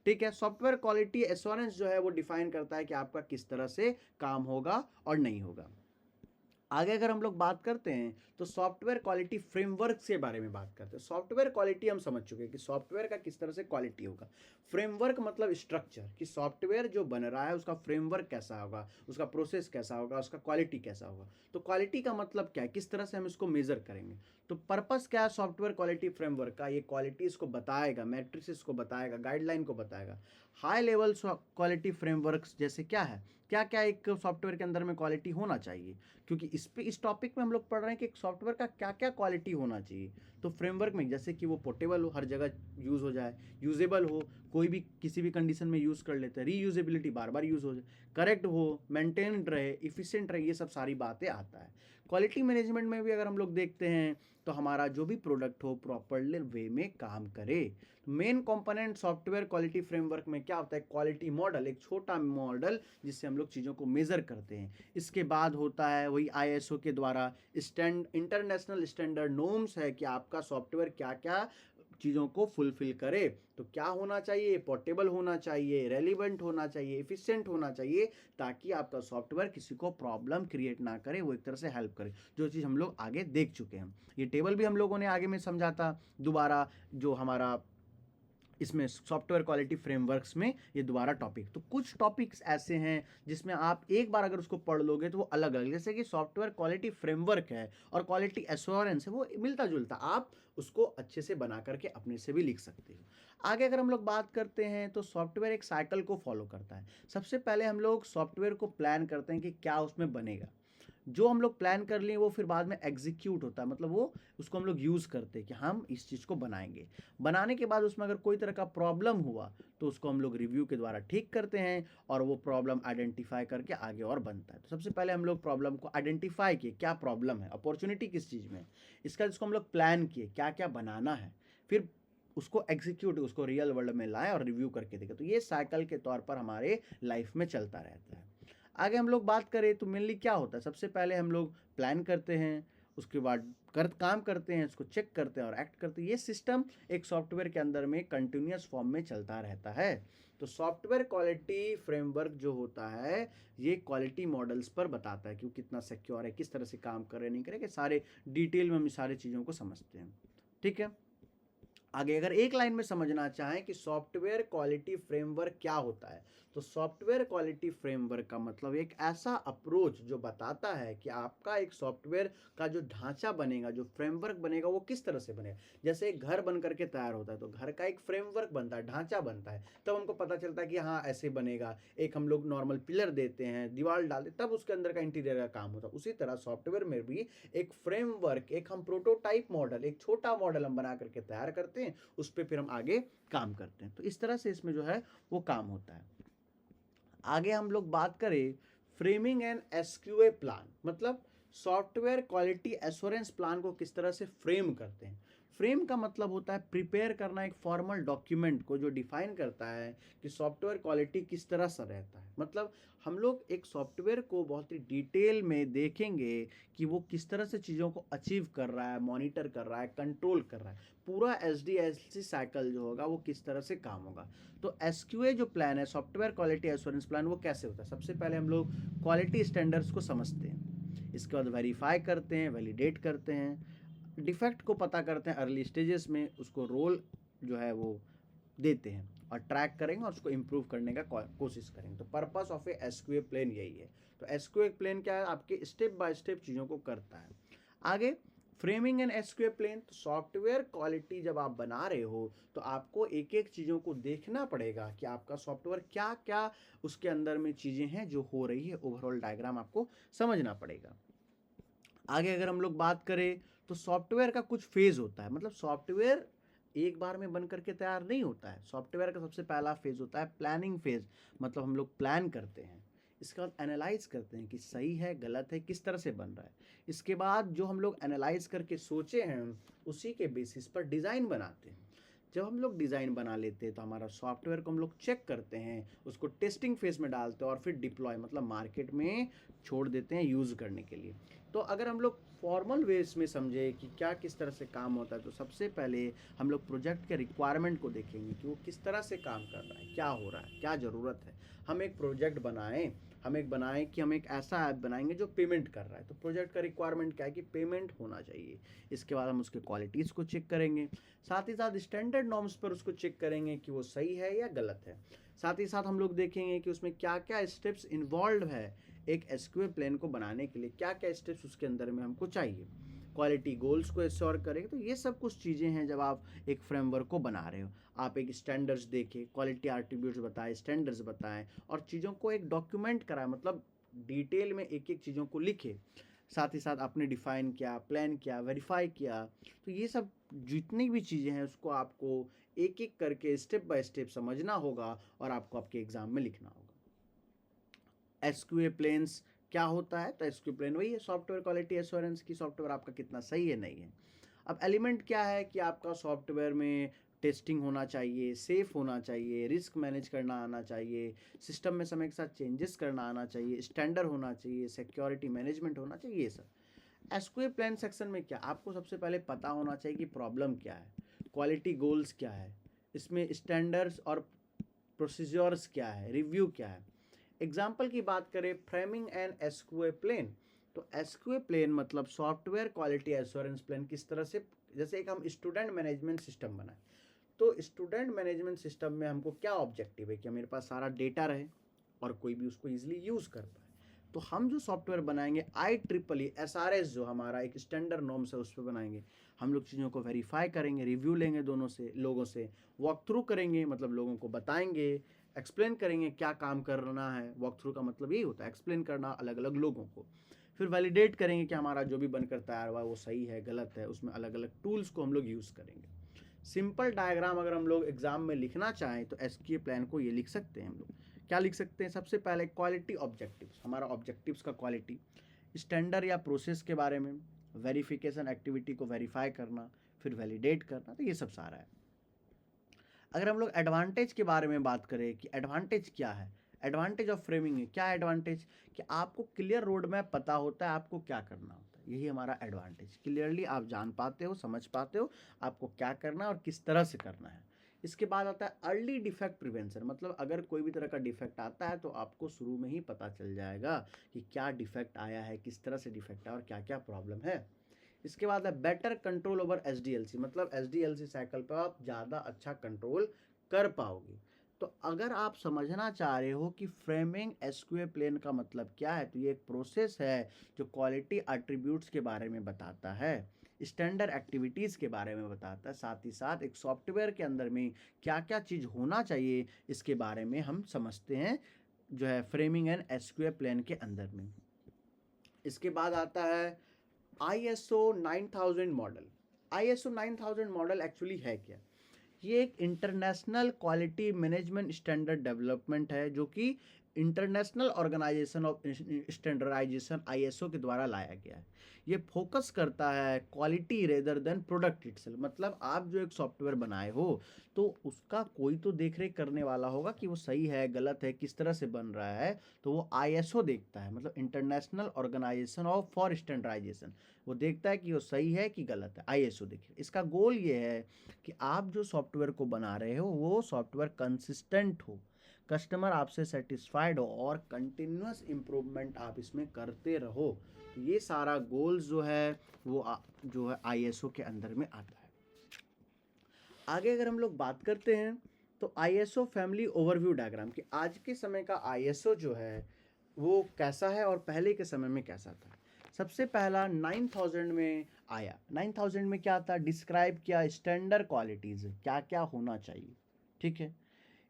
ठीक है। सॉफ्टवेयर क्वालिटी एश्योरेंस जो है वो डिफाइन करता है कि आपका किस तरह से काम होगा और नहीं होगा। आगे अगर हम लोग बात करते हैं तो सॉफ्टवेयर क्वालिटी फ्रेमवर्क के बारे में बात करते हैं। सॉफ्टवेयर क्वालिटी हम समझ चुके हैं कि सॉफ्टवेयर का किस तरह से क्वालिटी होगा। फ्रेमवर्क मतलब स्ट्रक्चर, कि सॉफ्टवेयर जो बन रहा है उसका फ्रेमवर्क कैसा होगा, उसका प्रोसेस कैसा होगा, उसका क्वालिटी कैसा होगा। तो क्वालिटी का मतलब क्या है, किस तरह से हम इसको मेजर करेंगे। तो पर्पस क्या है सॉफ्टवेयर क्वालिटी फ्रेमवर्क का, ये क्वालिटीज़ को बताएगा, मैट्रिसेस को बताएगा, गाइडलाइन को बताएगा। हाई लेवल क्वालिटी फ्रेमवर्क्स जैसे क्या है, क्या क्या एक सॉफ्टवेयर के अंदर में क्वालिटी होना चाहिए, क्योंकि इस टॉपिक में हम लोग पढ़ रहे हैं कि एक सॉफ्टवेयर का क्या क्या क्वालिटी होना चाहिए। तो फ्रेमवर्क में जैसे कि वो पोर्टेबल हो, हर जगह यूज़ हो जाए, यूजेबल हो, कोई भी किसी भी कंडीशन में यूज़ कर लेते हैं, रीयूजेबिलिटी बार बार यूज़ हो जाए, करेक्ट हो, मेंटेन्ड रहे, इफिशिएंट रहे, ये सब सारी बातें आता है। क्वालिटी मैनेजमेंट में भी अगर हम लोग देखते हैं तो हमारा जो भी प्रोडक्ट हो प्रॉपरली वे में काम करे। Main component software quality framework में क्या होता है, क्वालिटी मॉडल, एक छोटा मॉडल जिससे हम लोग चीज़ों को मेज़र करते हैं। इसके बाद होता है वही ISO के द्वारा इंटरनेशनल स्टैंडर्ड नॉर्म्स है कि आपका सॉफ्टवेयर क्या क्या चीज़ों को फुलफिल करे। तो क्या होना चाहिए, पोर्टेबल होना चाहिए, रेलिवेंट होना चाहिए, एफिशिएंट होना चाहिए, ताकि आपका सॉफ्टवेयर किसी को प्रॉब्लम क्रिएट ना करे, वो एक तरह से हेल्प करे, जो चीज़ हम लोग आगे देख चुके हैं। ये टेबल भी हम लोगों ने आगे में समझा था। दोबारा जो हमारा इसमें सॉफ्टवेयर क्वालिटी फ्रेमवर्क्स में ये दोबारा टॉपिक। तो कुछ टॉपिक्स ऐसे हैं जिसमें आप एक बार अगर उसको पढ़ लोगे तो वो अलग अलग, जैसे कि सॉफ्टवेयर क्वालिटी फ्रेमवर्क है और क्वालिटी एश्योरेंस है, वो मिलता जुलता, आप उसको अच्छे से बना करके अपने से भी लिख सकते हो। आगे अगर हम लोग बात करते हैं तो सॉफ्टवेयर एक साइकिल को फॉलो करता है। सबसे पहले हम लोग सॉफ्टवेयर को प्लान करते हैं कि क्या उसमें बनेगा, जो हम लोग प्लान कर लिए वो फिर बाद में एग्जीक्यूट होता है, मतलब वो उसको हम लोग यूज़ करते हैं कि हम इस चीज़ को बनाएंगे। बनाने के बाद उसमें अगर कोई तरह का प्रॉब्लम हुआ तो उसको हम लोग रिव्यू के द्वारा ठीक करते हैं और वो प्रॉब्लम आइडेंटिफाई करके आगे और बनता है। तो सबसे पहले हम लोग प्रॉब्लम को आइडेंटिफाई किए, क्या प्रॉब्लम है, अपॉर्चुनिटी किस चीज़ में है, इसका जिसको हम लोग प्लान किए क्या क्या बनाना है, फिर उसको एग्जीक्यूट, उसको रियल वर्ल्ड में लाएं और रिव्यू करके देखें। तो ये साइकिल के तौर पर हमारे लाइफ में चलता रहता है। आगे हम लोग बात करें तो मेनली क्या होता है, सबसे पहले हम लोग प्लान करते हैं, उसके बाद काम करते हैं, उसको चेक करते हैं और एक्ट करते हैं। ये सिस्टम एक सॉफ्टवेयर के अंदर में कंटिन्यूअस फॉर्म में चलता रहता है। तो सॉफ्टवेयर क्वालिटी फ्रेमवर्क जो होता है ये क्वालिटी मॉडल्स पर बताता है कि वो कितना सिक्योर है, किस तरह से काम करे नहीं करे, कि सारे डिटेल में हम सारी चीज़ों को समझते हैं। ठीक है, आगे अगर एक लाइन में समझना चाहें कि सॉफ्टवेयर क्वालिटी फ्रेमवर्क क्या होता है, तो सॉफ्टवेयर क्वालिटी फ्रेमवर्क का मतलब एक ऐसा अप्रोच जो बताता है कि आपका एक सॉफ्टवेयर का जो ढांचा बनेगा, जो फ्रेमवर्क बनेगा, वो किस तरह से बनेगा। जैसे एक घर बन करके तैयार होता है तो घर का एक फ्रेमवर्क बनता है, ढांचा बनता है, तब हमको पता चलता है कि हाँ ऐसे बनेगा। एक हम लोग नॉर्मल पिलर देते हैं, दीवार डालते हैं, तब उसके अंदर का इंटीरियर का काम होता है। उसी तरह सॉफ्टवेयर में भी एक फ्रेमवर्क, एक हम प्रोटोटाइप मॉडल, एक छोटा मॉडल हम बना करके तैयार करते हैं, उस पर फिर हम आगे काम करते हैं। तो इस तरह से इसमें जो है वो काम होता है। आगे हम लोग बात करें फ्रेमिंग एंड एसक्यूए प्लान, मतलब सॉफ्टवेयर क्वालिटी एश्योरेंस प्लान को किस तरह से फ्रेम करते हैं। फ्रेम का मतलब होता है प्रिपेयर करना एक फॉर्मल डॉक्यूमेंट को जो डिफाइन करता है कि सॉफ्टवेयर क्वालिटी किस तरह से रहता है। मतलब हम लोग एक सॉफ्टवेयर को बहुत ही डिटेल में देखेंगे कि वो किस तरह से चीज़ों को अचीव कर रहा है, मॉनिटर कर रहा है, कंट्रोल कर रहा है, पूरा SDLC साइकिल जो होगा वो किस तरह से काम होगा। तो SQA जो प्लान है, सॉफ्टवेयर क्वालिटी एश्योरेंस प्लान, वो कैसे होता है। सबसे पहले हम लोग क्वालिटी स्टैंडर्ड्स को समझते हैं, इसके बाद वेरीफाई करते हैं, वैलिडेट करते हैं, डिफेक्ट को पता करते हैं अर्ली स्टेजेस में, उसको रोल जो है वो देते हैं और ट्रैक करेंगे और उसको इम्प्रूव करने का कोशिश करेंगे। तो purpose of A SQA plan यही है। तो SQA प्लान क्या है, आपके स्टेप बाय स्टेप चीज़ों को करता है। आगे फ्रेमिंग एंड SQA प्लान, तो सॉफ्टवेयर क्वालिटी जब आप बना रहे हो तो आपको एक एक चीज़ों को देखना पड़ेगा कि आपका सॉफ्टवेयर क्या क्या उसके अंदर में चीज़ें हैं जो हो रही है, ओवरऑल डायग्राम आपको समझना पड़ेगा। आगे अगर हम लोग बात करें तो सॉफ्टवेयर का कुछ फेज़ होता है, मतलब सॉफ्टवेयर एक बार में बन करके तैयार नहीं होता है। सॉफ्टवेयर का सबसे पहला फेज़ होता है प्लानिंग फेज़, मतलब हम लोग प्लान करते हैं, इसके बाद एनालाइज करते हैं कि सही है गलत है, किस तरह से बन रहा है। इसके बाद जो हम लोग एनालाइज करके सोचे हैं उसी के बेसिस पर डिज़ाइन बनाते हैं। जब हम लोग डिज़ाइन बना लेते हैं तो हमारा सॉफ्टवेयर को हम लोग चेक करते हैं, उसको टेस्टिंग फेज में डालते हैं और फिर डिप्लॉय, मतलब मार्केट में छोड़ देते हैं यूज़ करने के लिए। तो अगर हम लोग फॉर्मल वेज में समझे कि क्या किस तरह से काम होता है, तो सबसे पहले हम लोग प्रोजेक्ट के रिक्वायरमेंट को देखेंगे कि वो किस तरह से काम कर रहा है, क्या हो रहा है, क्या ज़रूरत है। हम एक प्रोजेक्ट बनाएं, कि हम एक ऐसा ऐप बनाएंगे जो पेमेंट कर रहा है, तो प्रोजेक्ट का रिक्वायरमेंट क्या है कि पेमेंट होना चाहिए। इसके बाद हम उसके क्वालिटीज़ को चेक करेंगे, साथ ही साथ स्टैंडर्ड नॉर्म्स पर उसको चेक करेंगे कि वो सही है या गलत है। साथ ही साथ हम लोग देखेंगे कि उसमें क्या क्या स्टेप्स इन्वॉल्व है, एक SQA प्लान को बनाने के लिए क्या क्या स्टेप्स उसके अंदर में हमको चाहिए। क्वालिटी गोल्स को एश्योर करेंगे। तो ये सब कुछ चीज़ें हैं जब आप एक फ्रेमवर्क को बना रहे हो। आप एक स्टैंडर्ड्स देखें, क्वालिटी एट्रीब्यूट्स बताएं, स्टैंडर्ड्स बताएं और चीज़ों को एक डॉक्यूमेंट कराएं, मतलब डिटेल में एक एक चीज़ों को लिखे। साथ ही साथ आपने डिफ़ाइन किया, प्लान किया, वेरीफाई किया। तो ये सब जितनी भी चीज़ें हैं उसको आपको एक एक करके स्टेप बाय स्टेप समझना होगा और आपको आपके एग्ज़ाम में लिखना होगा। SQA प्लेन्स क्या होता है, तो SQA प्लेन वही है सॉफ्टवेयर क्वालिटी एश्योरेंस की, सॉफ्टवेयर आपका कितना सही है नहीं है। अब एलिमेंट क्या है कि आपका सॉफ्टवेयर में टेस्टिंग होना चाहिए, सेफ होना चाहिए, रिस्क मैनेज करना आना चाहिए, सिस्टम में समय के साथ चेंजेस करना आना चाहिए, स्टैंडर्ड होना चाहिए, सिक्योरिटी मैनेजमेंट होना चाहिए। ये सब SQA प्लान सेक्शन में क्या आपको सबसे पहले पता होना चाहिए कि प्रॉब्लम क्या है, क्वालिटी गोल्स क्या है, इसमें स्टैंडर्ड्स और प्रोसीजर्स क्या है, रिव्यू क्या है। एग्जाम्पल की बात करें फ्रेमिंग एंड SQA प्लेन, तो SQA प्लेन मतलब सॉफ्टवेयर क्वालिटी एश्योरेंस प्लान किस तरह से, जैसे एक हम स्टूडेंट मैनेजमेंट सिस्टम बनाए तो स्टूडेंट मैनेजमेंट सिस्टम में हमको क्या ऑब्जेक्टिव है कि मेरे पास सारा डेटा रहे और कोई भी उसको ईजिली यूज़ कर पाए। तो हम जो सॉफ्टवेयर बनाएंगे IEEE SRS जो हमारा एक स्टैंडर्ड नॉर्म्स है उस पर बनाएंगे। हम लोग चीज़ों को वेरीफाई करेंगे, रिव्यू लेंगे दोनों से, लोगों से वॉक थ्रू करेंगे, मतलब लोगों को बताएंगे, एक्सप्लेन करेंगे क्या काम करना है। वॉक थ्रू का मतलब यही होता है एक्सप्लेन करना अलग अलग लोगों को। फिर वैलिडेट करेंगे कि हमारा जो भी बनकर तैयार हुआ वो सही है गलत है, उसमें अलग अलग टूल्स को हम लोग यूज़ करेंगे। सिंपल डायग्राम अगर हम लोग एग्जाम में लिखना चाहें तो एसक्यूए प्लान को ये लिख सकते हैं हम लोग। क्या लिख सकते हैं? सबसे पहले क्वालिटी ऑब्जेक्टिव्स, हमारा ऑब्जेक्टिव्स का क्वालिटी, स्टैंडर्ड या प्रोसेस के बारे में, वेरिफिकेशन एक्टिविटी को वेरीफाई करना, फिर वैलिडेट करना, तो ये सब सारा है। अगर हम लोग एडवांटेज के बारे में बात करें कि एडवांटेज क्या है, एडवांटेज ऑफ फ्रेमिंग है। क्या एडवांटेज? कि आपको क्लियर रोड मैप पता होता है आपको क्या करना होता है, यही हमारा एडवांटेज। क्लियरली आप जान पाते हो, समझ पाते हो आपको क्या करना है और किस तरह से करना है। इसके बाद आता है अर्ली डिफेक्ट प्रिवेंशन, मतलब अगर कोई भी तरह का डिफेक्ट आता है तो आपको शुरू में ही पता चल जाएगा कि क्या डिफेक्ट आया है, किस तरह से डिफेक्ट है और क्या क्या प्रॉब्लम है। इसके बाद है बेटर कंट्रोल ओवर SDLC, मतलब SDLC साइकिल पर आप ज़्यादा अच्छा कंट्रोल कर पाओगे। तो अगर आप समझना चाह रहे हो कि फ्रेमिंग एसक्यूए प्लेन का मतलब क्या है, तो ये एक प्रोसेस है जो क्वालिटी एट्रीब्यूट्स के बारे में बताता है, स्टैंडर्ड एक्टिविटीज़ के बारे में बताता है, साथ ही साथ एक सॉफ्टवेयर के अंदर में क्या क्या चीज़ होना चाहिए इसके बारे में हम समझते हैं जो है फ्रेमिंग एंड एसक्यूए प्लेन के अंदर में। इसके बाद आता है ISO 9000 model. ISO 9000 model actually है क्या? ये एक international quality management standard development है जो कि international organisation of standardisation ISO के द्वारा लाया गया है। ये फोकस करता है quality rather than product itself, मतलब आप जो एक सॉफ्टवेयर बनाए हो तो उसका कोई तो देख रेख करने वाला होगा कि वो सही है गलत है किस तरह से बन रहा है, तो वो ISO देखता है, मतलब international organisation of for standardisation. वो देखता है कि वो सही है कि गलत है, ISO देखिए। इसका गोल ये है कि आप जो सॉफ्टवेयर को बना रहे हो वो सॉफ्टवेयर कंसिस्टेंट हो, कस्टमर आपसे सेटिस्फाइड हो और कंटिन्यूस इम्प्रूवमेंट आप इसमें करते रहो। तो ये सारा गोल्स जो है वो जो है ISO के अंदर में आता है। आगे अगर हम लोग बात करते हैं तो ISO फैमिली ओवरव्यू डायग्राम कि आज के समय का ISO जो है वो कैसा है और पहले के समय में कैसा था। सबसे पहला 9000 में आया। 9000 में क्या था? डिस्क्राइब किया स्टैंडर्ड क्वालिटीज़ क्या क्या होना चाहिए, ठीक है।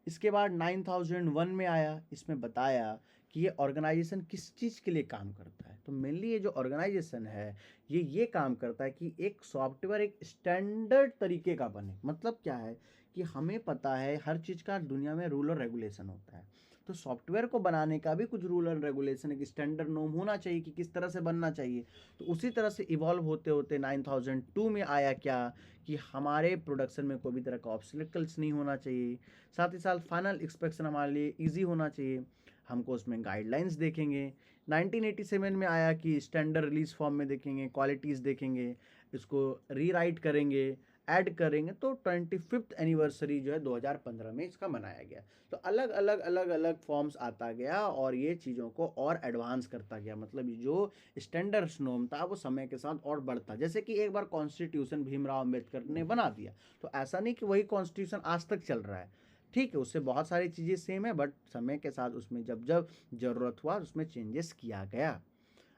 इसके बाद 9001 में आया, इसमें बताया कि ये ऑर्गेनाइजेशन किस चीज़ के लिए काम करता है। तो मेनली ये जो ऑर्गेनाइजेशन है ये काम करता है कि एक सॉफ्टवेयर एक स्टैंडर्ड तरीके का बने। मतलब क्या है कि हमें पता है हर चीज़ का दुनिया में रूल और रेगुलेशन होता है, तो सॉफ्टवेयर को बनाने का भी कुछ रूल एंड रेगुलेशन एक स्टैंडर्ड नॉर्म होना चाहिए कि किस तरह से बनना चाहिए। तो उसी तरह से इवॉल्व होते होते 9002 में आया क्या कि हमारे प्रोडक्शन में कोई भी तरह का ऑब्स्टेकल्स नहीं होना चाहिए, साथ ही साथ फाइनल इंस्पेक्शन हमारे लिए ईजी होना चाहिए, हमको उसमें गाइडलाइंस देखेंगे। 1987 में आया कि स्टैंडर्ड रिलीज फॉर्म में देखेंगे, क्वालिटीज़ देखेंगे, इसको रीराइट करेंगे, ऐड करेंगे। तो 25th एनिवर्सरी जो है 2015 में इसका मनाया गया। तो अलग अलग फॉर्म्स आता गया और ये चीज़ों को और एडवांस करता गया, मतलब जो स्टैंडर्ड नॉर्म था वो समय के साथ और बढ़ता। जैसे कि एक बार कॉन्स्टिट्यूशन भीमराव अंबेडकर ने बना दिया, तो ऐसा नहीं कि वही कॉन्स्टिट्यूशन आज तक चल रहा है, ठीक है, उससे बहुत सारी चीज़ें सेम है, बट समय के साथ उसमें जब जब ज़रूरत हुआ उसमें चेंजेस किया गया।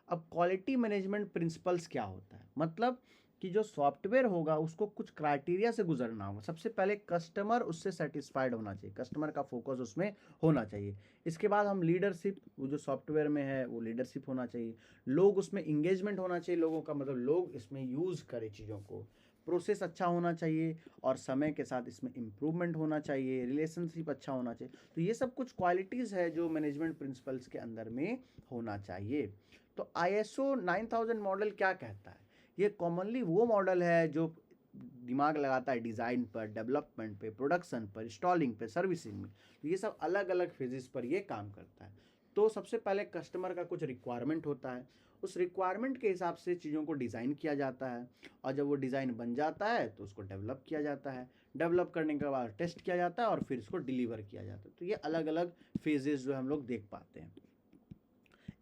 अब क्वालिटी मैनेजमेंट प्रिंसिपल्स क्या होता है? मतलब कि जो सॉफ्टवेयर होगा उसको कुछ क्राइटेरिया से गुजरना होगा। सबसे पहले कस्टमर उससे सेटिस्फाइड होना चाहिए, कस्टमर का फोकस उसमें होना चाहिए। इसके बाद हम लीडरशिप, वो जो सॉफ्टवेयर में है वो लीडरशिप होना चाहिए। लोग उसमें इंगेजमेंट होना चाहिए, लोगों का मतलब लोग इसमें यूज़ करें चीज़ों को। प्रोसेस अच्छा होना चाहिए और समय के साथ इसमें इम्प्रूवमेंट होना चाहिए, रिलेशनशिप अच्छा होना चाहिए। तो ये सब कुछ क्वालिटीज़ है जो मैनेजमेंट प्रिंसिपल्स के अंदर में होना चाहिए। तो ISO 9000 मॉडल क्या कहता है? ये कॉमनली वो मॉडल है जो दिमाग लगाता है डिज़ाइन पर, डेवलपमेंट पे, प्रोडक्शन पर, इंस्टॉलिंग पे, सर्विसिंग में। तो ये सब अलग अलग फेजेस पर ये काम करता है। तो सबसे पहले कस्टमर का कुछ रिक्वायरमेंट होता है, उस रिक्वायरमेंट के हिसाब से चीज़ों को डिज़ाइन किया जाता है और जब वो डिज़ाइन बन जाता है तो उसको डेवलप किया जाता है। डेवलप करने के बाद टेस्ट किया जाता है और फिर इसको डिलीवर किया जाता है। तो ये अलग अलग फेजेस जो हम लोग देख पाते हैं।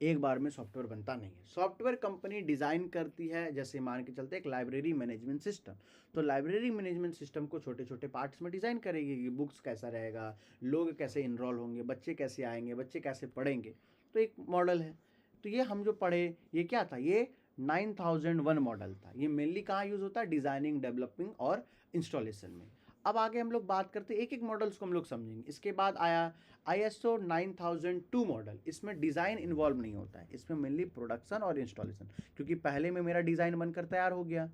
एक बार में सॉफ्टवेयर बनता नहीं है। सॉफ्टवेयर कंपनी डिज़ाइन करती है, जैसे मान के चलते एक लाइब्रेरी मैनेजमेंट सिस्टम, तो लाइब्रेरी मैनेजमेंट सिस्टम को छोटे छोटे पार्ट्स में डिज़ाइन करेगी कि बुक्स कैसा रहेगा, लोग कैसे इनरोल होंगे, बच्चे कैसे आएंगे, बच्चे कैसे पढ़ेंगे। तो एक मॉडल है। तो ये हम जो पढ़े, ये क्या था, ये 9001 मॉडल था। ये मेनली कहाँ यूज़ होता है, डिज़ाइनिंग, डेवलपिंग और इंस्टॉलेशन में। अब आगे हम लोग बात करते हैं, एक एक मॉडल्स को हम लोग समझेंगे। इसके बाद आया ISO 9002 मॉडल। इसमें डिज़ाइन इन्वॉल्व नहीं होता है, इसमें मेनली प्रोडक्शन और इंस्टॉलेशन, क्योंकि पहले में मेरा डिज़ाइन बनकर तैयार हो गया।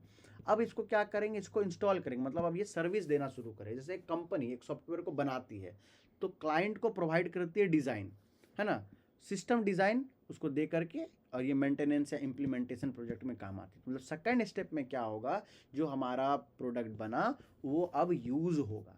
अब इसको क्या करेंगे, इसको इंस्टॉल करेंगे, मतलब अब ये सर्विस देना शुरू करें। जैसे एक कंपनी एक सॉफ्टवेयर को बनाती है तो क्लाइंट को प्रोवाइड करती है डिज़ाइन, है ना, सिस्टम डिज़ाइन उसको दे करके, और ये मेंटेनेंस या इम्प्लीमेंटेशन प्रोजेक्ट में काम आती है। मतलब सेकंड स्टेप में क्या होगा, जो हमारा प्रोडक्ट बना वो अब यूज़ होगा।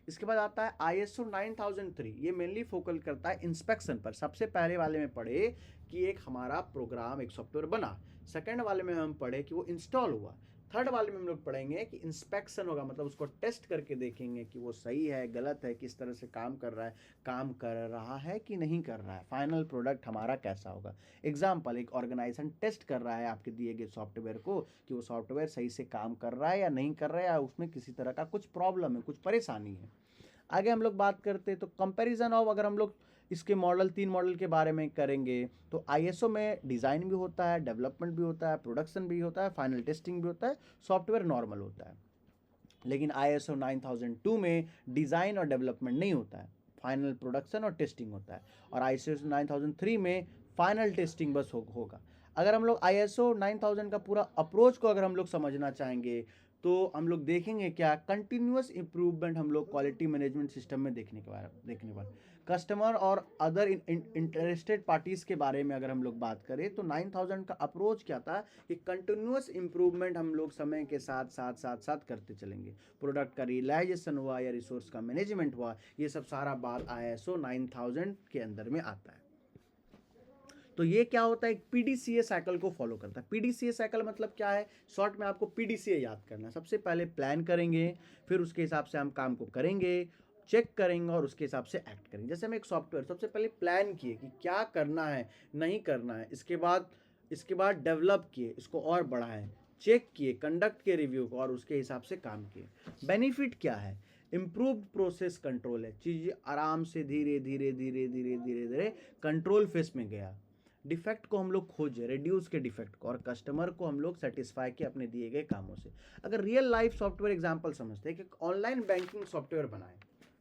इसके बाद आता है ISO 9003। ये मेनली फोकल करता है इंस्पेक्शन पर। सबसे पहले वाले में पढ़े कि एक हमारा प्रोग्राम, एक सॉफ्टवेयर बना। सेकंड वाले में हम पढ़े कि वो इंस्टॉल हुआ। थर्ड वाले में हम लोग पढ़ेंगे कि इंस्पेक्शन होगा, मतलब उसको टेस्ट करके देखेंगे कि वो सही है, गलत है, किस तरह से काम कर रहा है, काम कर रहा है कि नहीं कर रहा है, फाइनल प्रोडक्ट हमारा कैसा होगा। एग्जाम्पल, एक ऑर्गेनाइजेशन टेस्ट कर रहा है आपके दिए गए सॉफ्टवेयर को कि वो सॉफ्टवेयर सही से काम कर रहा है या नहीं कर रहा है, या उसमें किसी तरह का कुछ प्रॉब्लम है, कुछ परेशानी है। आगे हम लोग बात करते हैं तो कंपैरिजन ऑफ, अगर हम लोग इसके मॉडल, 3 मॉडल के बारे में करेंगे तो ISO में डिज़ाइन भी होता है, डेवलपमेंट भी होता है, प्रोडक्शन भी होता है, फाइनल टेस्टिंग भी होता है, सॉफ्टवेयर नॉर्मल होता है। लेकिन ISO 9002 में डिज़ाइन और डेवलपमेंट नहीं होता है, फाइनल प्रोडक्शन और टेस्टिंग होता है। और ISO 9003 में फाइनल टेस्टिंग बस होगा। अगर हम लोग ISO 9000 का पूरा अप्रोच को अगर हम लोग समझना चाहेंगे तो हम लोग देखेंगे क्या, कंटिन्यूअस इंप्रूवमेंट हम लोग क्वालिटी मैनेजमेंट सिस्टम में देखने पर कस्टमर और अदर इंटरेस्टेड पार्टीज़ के बारे में अगर हम लोग बात करें तो 9000 का अप्रोच क्या था कि कंटिन्यूअस इंप्रूवमेंट हम लोग समय के साथ साथ साथ साथ करते चलेंगे। प्रोडक्ट का रियलाइजेशन हुआ या रिसोर्स का मैनेजमेंट हुआ, ये सब सारा बात ISO 9000 के अंदर में आता है। तो ये क्या होता है, एक PDCA साइकिल को फॉलो करता है। PDCA साइकिल मतलब क्या है, शॉर्ट में आपको PDCA याद करना है। सबसे पहले प्लान करेंगे, फिर उसके हिसाब से हम काम को करेंगे, चेक करेंगे और उसके हिसाब से एक्ट करेंगे। जैसे हम एक सॉफ्टवेयर सबसे पहले प्लान किए कि क्या करना है, नहीं करना है, इसके बाद डेवलप किए, इसको और बढ़ाएं, चेक किए, कंडक्ट के रिव्यू को, और उसके हिसाब से काम किए। बेनिफिट क्या है, इम्प्रूव्ड प्रोसेस कंट्रोल है, चीज़ आराम से धीरे धीरे धीरे धीरे धीरे धीरे कंट्रोल फेस में गया। डिफेक्ट को हम लोग खोजे, रिड्यूस के डिफेक्ट को, और कस्टमर को हम लोग सेटिस्फाई किए अपने दिए गए कामों से। अगर रियल लाइफ सॉफ्टवेयर एग्जांपल समझते हैं कि ऑनलाइन बैंकिंग सॉफ्टवेयर बनाए,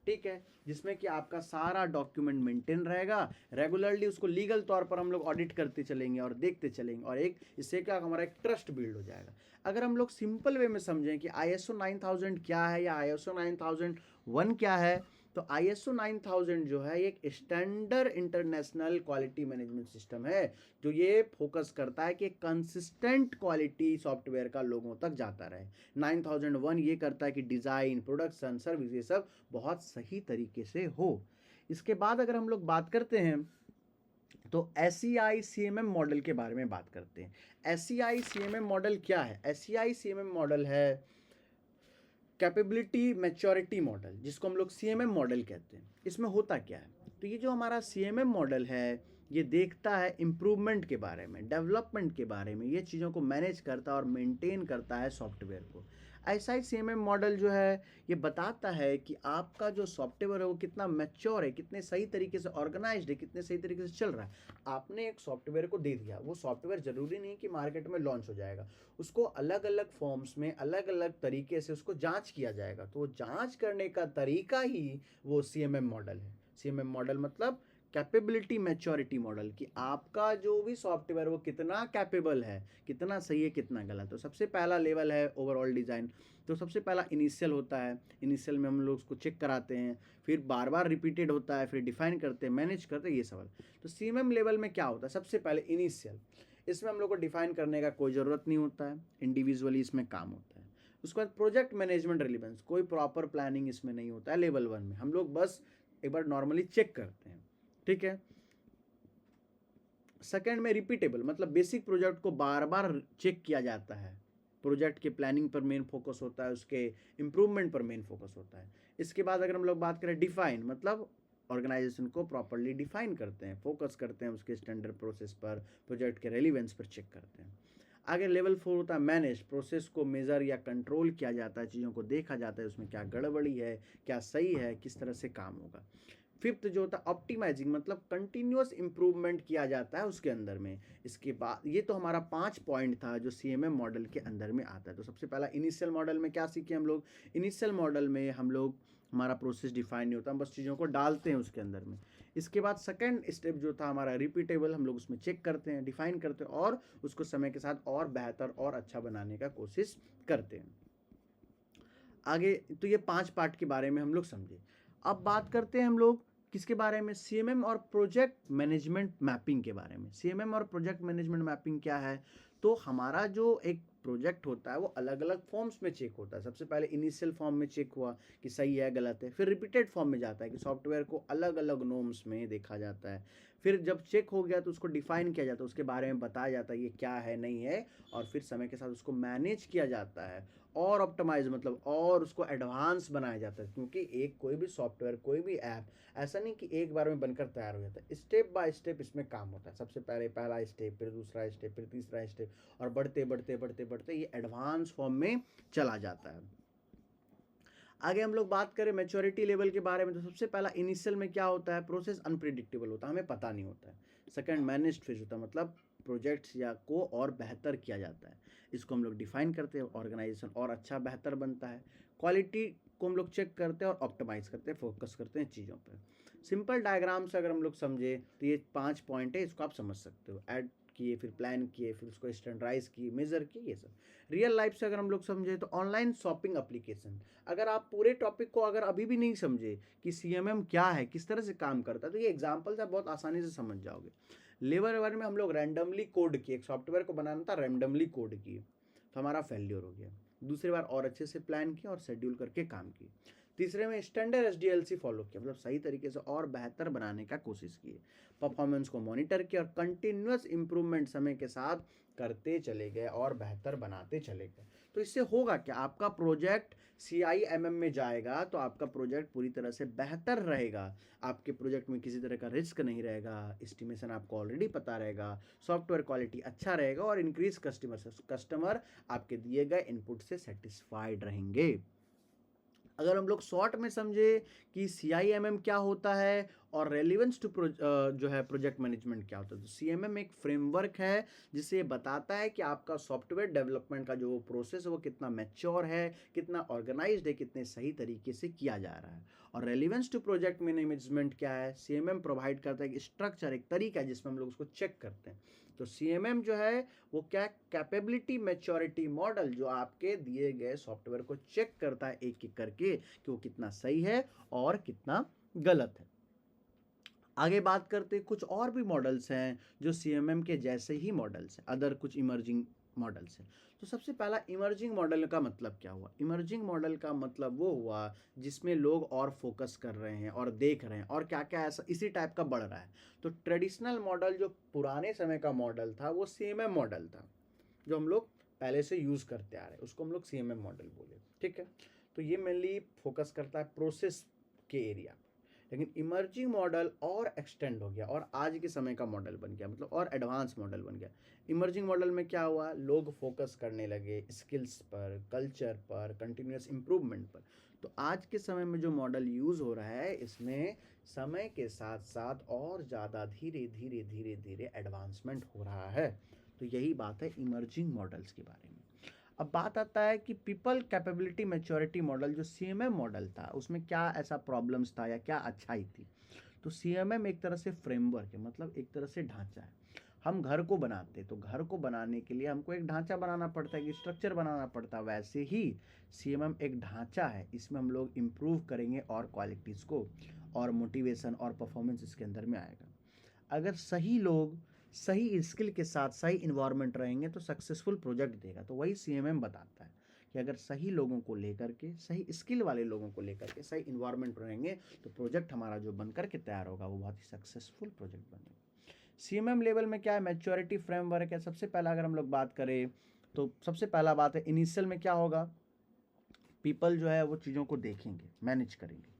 ठीक है, जिसमें कि आपका सारा डॉक्यूमेंट मेंटेन रहेगा, रेगुलरली उसको लीगल तौर पर हम लोग ऑडिट करते चलेंगे और देखते चलेंगे, और एक इससे क्या हमारा एक ट्रस्ट बिल्ड हो जाएगा। अगर हम लोग सिंपल वे में समझें कि ISO 9000 क्या है या ISO 9001 क्या है, तो ISO 9000 जो है एक standard international quality management system है, जो ये फोकस करता है कि कंसिस्टेंट क्वालिटी सॉफ्टवेयर का लोगों तक जाता रहे। 9001 ये करता है कि डिज़ाइन, प्रोडक्शन, सर्विस, ये सब बहुत सही तरीके से हो। इसके बाद अगर हम लोग बात करते हैं तो SEI CMM मॉडल के बारे में बात करते हैं। SEI CMM मॉडल क्या है, SEI CMM मॉडल है कैपेबिलिटी मैच्योरिटी मॉडल, जिसको हम लोग CMM मॉडल कहते हैं। इसमें होता क्या है, तो ये जो हमारा CMM मॉडल है ये देखता है इम्प्रूवमेंट के बारे में, डेवलपमेंट के बारे में, ये चीज़ों को मैनेज करता है और मेंटेन करता है सॉफ्टवेयर को। ऐसा ही CMM मॉडल जो है ये बताता है कि आपका जो सॉफ्टवेयर है वो कितना मैच्योर है, कितने सही तरीके से ऑर्गेनाइज्ड है, कितने सही तरीके से चल रहा है। आपने एक सॉफ्टवेयर को दे दिया, वो सॉफ्टवेयर ज़रूरी नहीं कि मार्केट में लॉन्च हो जाएगा, उसको अलग अलग फॉर्म्स में अलग अलग तरीके से उसको जांच किया जाएगा। तो वो जांच करने का तरीका ही वो CMM मॉडल है। CMM मॉडल मतलब कैपेबिलिटी मैच्योरिटी मॉडल, कि आपका जो भी सॉफ्टवेयर वो कितना कैपेबल है, कितना सही है, कितना गलत। तो सबसे पहला लेवल है ओवरऑल डिज़ाइन। तो सबसे पहला इनिशियल होता है, इनिशियल में हम लोग उसको चेक कराते हैं, फिर बार बार रिपीटेड होता है, फिर डिफाइन करते हैं, मैनेज करते हैं, ये सवाल। तो CMM लेवल में क्या होता है, सबसे पहले इनिशियल, इसमें हम लोग को डिफाइन करने का कोई ज़रूरत नहीं होता है, इंडिविजुअली इसमें काम होता है। उसके बाद प्रोजेक्ट मैनेजमेंट रिलेवेंस, कोई प्रॉपर प्लानिंग इसमें नहीं होता है। लेवल 1 में हम लोग बस एक बार नॉर्मली चेक करते हैं, ठीक है। सेकंड में रिपीटेबल, मतलब बेसिक प्रोजेक्ट को बार बार चेक किया जाता है, प्रोजेक्ट के प्लानिंग पर मेन फोकस होता है, उसके इम्प्रूवमेंट पर मेन फोकस होता है। इसके बाद अगर हम लोग बात करें डिफाइन, मतलब ऑर्गेनाइजेशन को प्रॉपरली डिफाइन करते हैं, फोकस करते हैं उसके स्टैंडर्ड प्रोसेस पर, प्रोजेक्ट के रेलिवेंस पर चेक करते हैं। आगे लेवल 4 होता है मैनेज, प्रोसेस को मेज़र या कंट्रोल किया जाता है, चीज़ों को देखा जाता है उसमें क्या गड़बड़ी है, क्या सही है, किस तरह से काम होगा। फिफ्थ जो होता है ऑप्टिमाइजिंग, मतलब कंटिन्यूअस इंप्रूवमेंट किया जाता है उसके अंदर में। इसके बाद ये तो हमारा 5 पॉइंट था जो CMM मॉडल के अंदर में आता है। तो सबसे पहला इनिशियल मॉडल में क्या सीखे हम लोग, इनिशियल मॉडल में हम लोग हमारा प्रोसेस डिफाइन नहीं होता, हम बस चीज़ों को डालते हैं उसके अंदर में। इसके बाद सेकंड स्टेप जो था हमारा रिपीटेबल, हम लोग उसमें चेक करते हैं, डिफाइन करते हैं और उसको समय के साथ और बेहतर और अच्छा बनाने का कोशिश करते हैं। आगे तो ये 5 पार्ट के बारे में हम लोग समझे। अब बात करते हैं हम लोग किसके बारे में, CMM और प्रोजेक्ट मैनेजमेंट मैपिंग के बारे में। CMM और प्रोजेक्ट मैनेजमेंट मैपिंग क्या है, तो हमारा जो एक प्रोजेक्ट होता है वो अलग अलग फॉर्म्स में चेक होता है। सबसे पहले इनिशियल फॉर्म में चेक हुआ कि सही है गलत है, फिर रिपीटेड फॉर्म में जाता है कि सॉफ्टवेयर को अलग अलग नॉर्म्स में देखा जाता है, फिर जब चेक हो गया तो उसको डिफाइन किया जाता है, उसके बारे में बताया जाता है ये क्या है नहीं है, और फिर समय के साथ उसको मैनेज किया जाता है और ऑप्टिमाइज मतलब और उसको एडवांस बनाया जाता है। क्योंकि एक कोई भी सॉफ्टवेयर कोई भी ऐप ऐसा नहीं कि एक बार में बनकर तैयार हो जाता है, स्टेप बाय स्टेप इसमें काम होता है। सबसे पहले पहला स्टेप, फिर दूसरा स्टेप, फिर तीसरा स्टेप, और बढ़ते बढ़ते बढ़ते बढ़ते ये एडवांस फॉर्म में चला जाता है। आगे हम लोग बात करें मैच्योरिटी लेवल के बारे में, तो सबसे पहला इनिशियल में क्या होता है, प्रोसेस अनप्रिडिक्टेबल होता है, हमें पता नहीं होता है। सेकंड मैनेज्ड फेज होता है, मतलब प्रोजेक्ट्स या को और बेहतर किया जाता है, इसको हम लोग डिफाइन करते हैं, ऑर्गेनाइजेशन और अच्छा बेहतर बनता है। क्वालिटी को हम लोग चेक करते हैं और ऑप्टिमाइज करते हैं, फोकस करते हैं चीज़ों पर। सिंपल डायग्राम से अगर हम लोग समझे तो ये 5 पॉइंट है, इसको आप समझ सकते हो, ऐड किए, फिर प्लान किए, फिर उसको स्टैंडर्डाइज किए, मेजर किए, ये सब। रियल लाइफ से अगर हम लोग समझे तो ऑनलाइन शॉपिंग एप्लीकेशन, अगर आप पूरे टॉपिक को अगर अभी भी नहीं समझे कि CMM क्या है, किस तरह से काम करता है, तो ये एग्जाम्पल से आप बहुत आसानी से समझ जाओगे। लेवल 1 में हम लोग रैंडमली कोड किए, एक सॉफ्टवेयर को बनाना था, रैंडमली कोड किए तो हमारा फेल्योर हो गया। दूसरी बार और अच्छे से प्लान किया और शेड्यूल करके काम किए। तीसरे में स्टैंडर्ड SDLC फॉलो किया, मतलब सही तरीके से और बेहतर बनाने का कोशिश किए। परफॉर्मेंस को मॉनिटर किया और कंटिन्यूअस इंप्रूवमेंट समय के साथ करते चले गए और बेहतर बनाते चले गए। तो इससे होगा क्या, आपका प्रोजेक्ट CIMM में जाएगा तो आपका प्रोजेक्ट पूरी तरह से बेहतर रहेगा, आपके प्रोजेक्ट में किसी तरह का रिस्क नहीं रहेगा, एस्टिमेशन आपको ऑलरेडी पता रहेगा, सॉफ्टवेयर क्वालिटी अच्छा रहेगा और इंक्रीज कस्टमर आपके दिए गए इनपुट से सेटिस्फाइड रहेंगे। अगर हम लोग शॉर्ट में समझे कि CIMM क्या होता है और रेलिवेंस टू जो है प्रोजेक्ट मैनेजमेंट क्या होता है, तो CMM एक फ्रेमवर्क है जिससे ये बताता है कि आपका सॉफ्टवेयर डेवलपमेंट का जो प्रोसेस है वो कितना मैच्योर है, कितना ऑर्गेनाइज्ड है, कितने सही तरीके से किया जा रहा है। और रेलिवेंस टू प्रोजेक्ट मैनेजमेंट क्या है, CMM प्रोवाइड करता है एक स्ट्रक्चर, एक तरीका है जिसमें हम लोग उसको चेक करते हैं। तो CMM जो है वो क्या, कैपेबिलिटी मैच्योरिटी मॉडल, जो आपके दिए गए सॉफ्टवेयर को चेक करता है एक एक करके कि वो कितना सही है और कितना गलत है। आगे बात करते हैं कुछ और भी मॉडल्स हैं जो CMM के जैसे ही मॉडल्स हैं, अदर कुछ इमर्जिंग मॉडल्स हैं। तो सबसे पहला इमर्जिंग मॉडल का मतलब क्या हुआ, इमर्जिंग मॉडल का मतलब वो हुआ जिसमें लोग और फोकस कर रहे हैं और देख रहे हैं और क्या क्या ऐसा इसी टाइप का बढ़ रहा है। तो ट्रेडिशनल मॉडल जो पुराने समय का मॉडल था वो CMM मॉडल था, जो हम लोग पहले से यूज़ करते आ रहे हैं, उसको हम लोग CMM मॉडल बोले, ठीक है। तो ये मेनली फोकस करता है प्रोसेस के एरिया। लेकिन इमर्जिंग मॉडल और एक्सटेंड हो गया और आज के समय का मॉडल बन गया, मतलब और एडवांस मॉडल बन गया। इमर्जिंग मॉडल में क्या हुआ, लोग फोकस करने लगे स्किल्स पर, कल्चर पर, कंटिन्यूस इम्प्रूवमेंट पर। तो आज के समय में जो मॉडल यूज़ हो रहा है इसमें समय के साथ साथ और ज़्यादा धीरे धीरे धीरे धीरे एडवांसमेंट हो रहा है। तो यही बात है इमर्जिंग मॉडल्स के बारे में। अब बात आता है कि पीपल कैपेबिलिटी मैच्योरिटी मॉडल जो CMM मॉडल था उसमें क्या ऐसा प्रॉब्लम्स था या क्या अच्छाई थी। तो CMM एक तरह से फ्रेमवर्क है, मतलब एक तरह से ढांचा है। हम घर को बनाते तो घर को बनाने के लिए हमको एक ढांचा बनाना पड़ता है, एक स्ट्रक्चर बनाना पड़ता है, वैसे ही CMM एक ढांचा है, इसमें हम लोग इम्प्रूव करेंगे और क्वालिटीज़ को, और मोटिवेशन और परफॉर्मेंस इसके अंदर में आएगा। अगर सही लोग सही स्किल के साथ सही इन्वायरमेंट रहेंगे तो सक्सेसफुल प्रोजेक्ट देगा। तो वही CMM बताता है कि अगर सही लोगों को लेकर के, सही स्किल वाले लोगों को लेकर के सही इन्वायरमेंट रहेंगे तो प्रोजेक्ट हमारा जो बनकर के तैयार होगा वो बहुत ही सक्सेसफुल प्रोजेक्ट बनेगा। CMM लेवल में क्या है, मैच्योरिटी फ्रेमवर्क है। सबसे पहला अगर हम लोग बात करें तो सबसे पहला बात है इनिशियल में क्या होगा, पीपल जो है वो चीज़ों को देखेंगे, मैनेज करेंगे,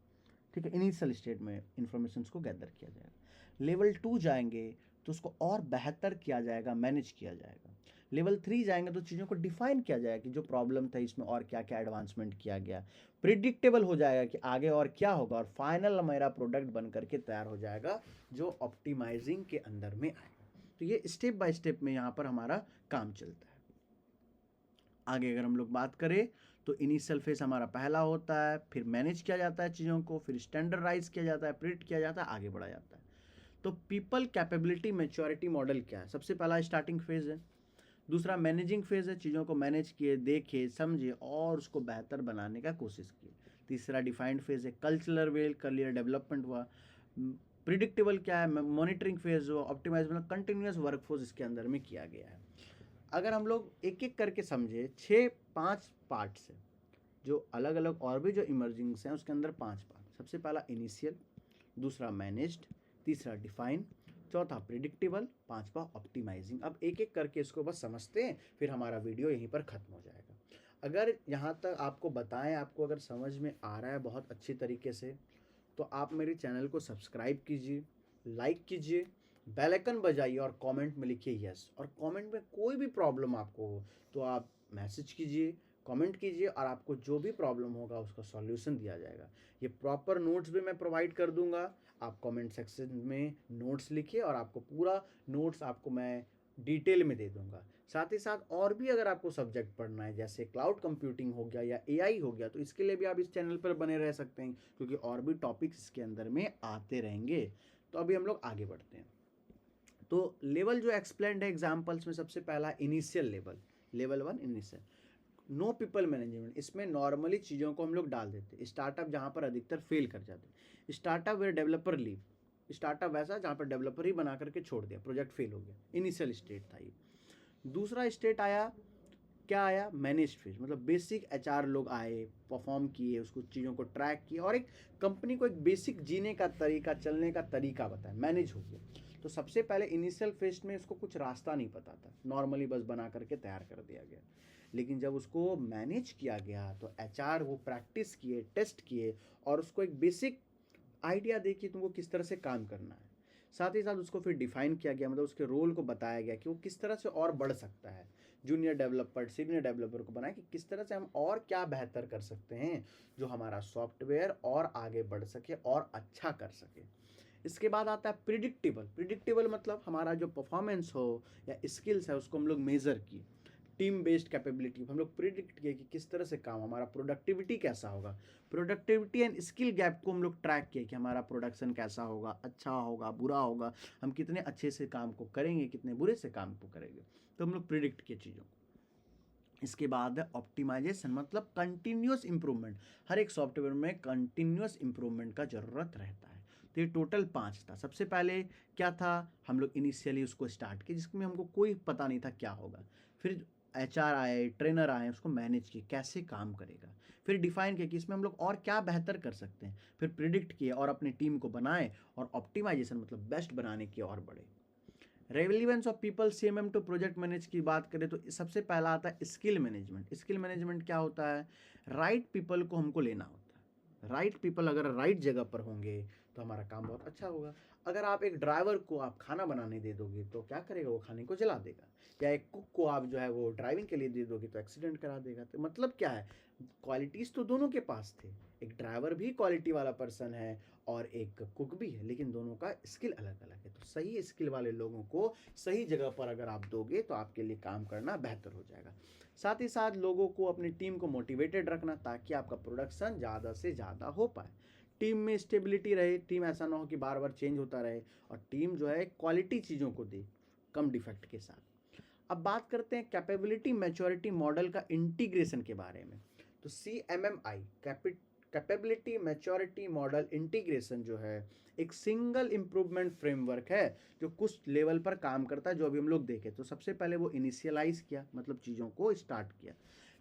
ठीक है, इनिशियल स्टेट में इन्फॉर्मेशन को गैदर किया जाएगा। लेवल 2 जाएंगे तो उसको और बेहतर किया जाएगा, मैनेज किया जाएगा। लेवल 3 जाएंगे तो चीज़ों को डिफाइन किया जाएगा कि जो प्रॉब्लम था इसमें और क्या क्या एडवांसमेंट किया गया, प्रिडिक्टेबल हो जाएगा कि आगे और क्या होगा, और फाइनल मेरा प्रोडक्ट बन करके तैयार हो जाएगा जो ऑप्टिमाइजिंग के अंदर में आएगा। तो ये स्टेप बाय स्टेप में यहाँ पर हमारा काम चलता है। आगे अगर हम लोग बात करें तो इनिशियल फेज हमारा पहला होता है, फिर मैनेज किया जाता है चीज़ों को, फिर स्टैंडर्डाइज किया जाता है, प्रिडिक्ट किया जाता है, आगे बढ़ा जाता है। तो पीपल कैपेबिलिटी मैच्योरिटी मॉडल क्या है? सबसे पहला स्टार्टिंग फेज है, दूसरा मैनेजिंग फेज है, चीज़ों को मैनेज किए, देखे, समझे और उसको बेहतर बनाने का कोशिश की। तीसरा डिफाइंड फेज है, कल्चरल वेल करियर डेवलपमेंट हुआ। प्रिडिक्टेबल क्या है? मॉनिटरिंग फेज हुआ। ऑप्टिमाइज मतलब कंटिन्यूस वर्कफोर्स इसके अंदर में किया गया है। अगर हम लोग एक एक करके समझे, 6-5 पार्ट्स हैं जो अलग अलग, और भी जो इमर्जिंग्स हैं उसके अंदर 5 पार्ट। सबसे पहला इनिशियल, दूसरा मैनेज्ड, तीसरा डिफाइन, चौथा प्रिडिक्टेबल, पांचवा ऑप्टिमाइजिंग। अब एक एक करके इसको बस समझते हैं, फिर हमारा वीडियो यहीं पर ख़त्म हो जाएगा। अगर यहाँ तक आपको बताएं, आपको अगर समझ में आ रहा है बहुत अच्छी तरीके से, तो आप मेरे चैनल को सब्सक्राइब कीजिए, लाइक कीजिए, बेल आइकन बजाइए और कमेंट में लिखिए यस। और कमेंट में कोई भी प्रॉब्लम आपको हो तो आप मैसेज कीजिए, कमेंट कीजिए, और आपको जो भी प्रॉब्लम होगा उसका सॉल्यूशन दिया जाएगा। ये प्रॉपर नोट्स भी मैं प्रोवाइड कर दूंगा। आप कमेंट सेक्शन में नोट्स लिखिए और आपको पूरा नोट्स आपको मैं डिटेल में दे दूंगा। साथ ही साथ और भी अगर आपको सब्जेक्ट पढ़ना है, जैसे क्लाउड कंप्यूटिंग हो गया या एआई हो गया, तो इसके लिए भी आप इस चैनल पर बने रह सकते हैं, क्योंकि और भी टॉपिक्स इसके अंदर में आते रहेंगे। तो अभी हम लोग आगे बढ़ते हैं। तो लेवल जो एक्सप्लेन्ड है एग्जाम्पल्स में, सबसे पहला initial level, level 1 initial. Know people management, इसमें नॉर्मली चीज़ों को हम लोग डाल देते हैं। स्टार्टअप जहाँ पर अधिकतर फेल कर जाते हैं, startup where developer leave, startup वैसा जहाँ पर डेवलपर ही बना करके छोड़ दिया, प्रोजेक्ट फेल हो गया, इनिशियल स्टेट था ये। दूसरा स्टेट आया, क्या आया? मैनेज फेज, मतलब बेसिक एचआर लोग आए, परफॉर्म किए, उसको चीज़ों को ट्रैक किया और एक कंपनी को एक बेसिक जीने का तरीका, चलने का तरीका बताया, मैनेज हो गया। तो सबसे पहले इनिशियल फेज में इसको कुछ रास्ता नहीं पता था, नॉर्मली बस बना करके तैयार कर दिया गया। लेकिन जब उसको मैनेज किया गया तो एचआर वो प्रैक्टिस किए, टेस्ट किए और उसको एक बेसिक आइडिया दे कि तुमको किस तरह से काम करना है। साथ ही साथ उसको फिर डिफाइन किया गया, मतलब उसके रोल को बताया गया कि वो किस तरह से और बढ़ सकता है। जूनियर डेवलपर, सीनियर डेवलपर को बनाया कि किस तरह से हम और क्या बेहतर कर सकते हैं जो हमारा सॉफ्टवेयर और आगे बढ़ सके और अच्छा कर सके। इसके बाद आता है प्रिडिक्टेबल। प्रिडिक्टेबल मतलब हमारा जो परफॉर्मेंस हो या स्किल्स है उसको हम लोग मेज़र किए। टीम बेस्ड कैपेबिलिटी, हम लोग प्रिडिक्ट किए कि किस तरह से काम, हमारा प्रोडक्टिविटी कैसा होगा। प्रोडक्टिविटी एंड स्किल गैप को हम लोग ट्रैक किए कि हमारा प्रोडक्शन कैसा होगा, अच्छा होगा, बुरा होगा, हम कितने अच्छे से काम को करेंगे, कितने बुरे से काम को करेंगे। तो हम लोग प्रिडिक्ट किए चीज़ों को। इसके बाद है ऑप्टिमाइजेशन, मतलब कंटिन्यूस इंप्रूवमेंट। हर एक सॉफ्टवेयर में कंटिन्यूस इंप्रूवमेंट का ज़रूरत रहता है। तो ये टोटल 5 था। सबसे पहले क्या था, हम लोग इनिशियली उसको स्टार्ट किए जिसमें हमको कोई पता नहीं था क्या होगा। फिर एचआर आए, ट्रेनर आए, उसको मैनेज किए कैसे काम करेगा। फिर डिफाइन किया कि इसमें हम लोग और क्या बेहतर कर सकते हैं। फिर प्रिडिक्ट किए और अपनी टीम को बनाए, और ऑप्टिमाइजेशन मतलब बेस्ट बनाने की और बढ़े। Relevance of people CMM to project manage की बात करें तो सबसे पहला आता है स्किल मैनेजमेंट। स्किल मैनेजमेंट क्या होता है? राइट पीपल को हमको लेना होता है। राइट पीपल अगर राइट जगह पर होंगे तो हमारा काम बहुत अच्छा होगा। अगर आप एक ड्राइवर को आप खाना बनाने दे दोगे तो क्या करेगा? वो खाने को जला देगा। या एक कुक को आप जो है वो ड्राइविंग के लिए दे दोगे तो एक्सीडेंट करा देगा। तो मतलब क्या है, क्वालिटीज़ तो दोनों के पास थे। एक ड्राइवर भी क्वालिटी वाला पर्सन है और एक कुक भी है, लेकिन दोनों का स्किल अलग अलग है। तो सही स्किल वाले लोगों को सही जगह पर अगर आप दोगे तो आपके लिए काम करना बेहतर हो जाएगा। साथ ही साथ लोगों को, अपनी टीम को मोटिवेटेड रखना ताकि आपका प्रोडक्शन ज़्यादा से ज़्यादा हो पाए। टीम में स्टेबिलिटी रहे, टीम ऐसा ना हो कि बार बार चेंज होता रहे, और टीम जो है क्वालिटी चीज़ों को दे कम डिफेक्ट के साथ। अब बात करते हैं कैपेबिलिटी मैच्योरिटी मॉडल का इंटीग्रेशन के बारे में। तो CMMI capability maturity model integration जो है एक सिंगल इम्प्रूवमेंट फ्रेमवर्क है जो कुछ लेवल पर काम करता है, जो अभी हम लोग देखें। तो सबसे पहले वो इनिशियलाइज किया, मतलब चीज़ों को स्टार्ट किया।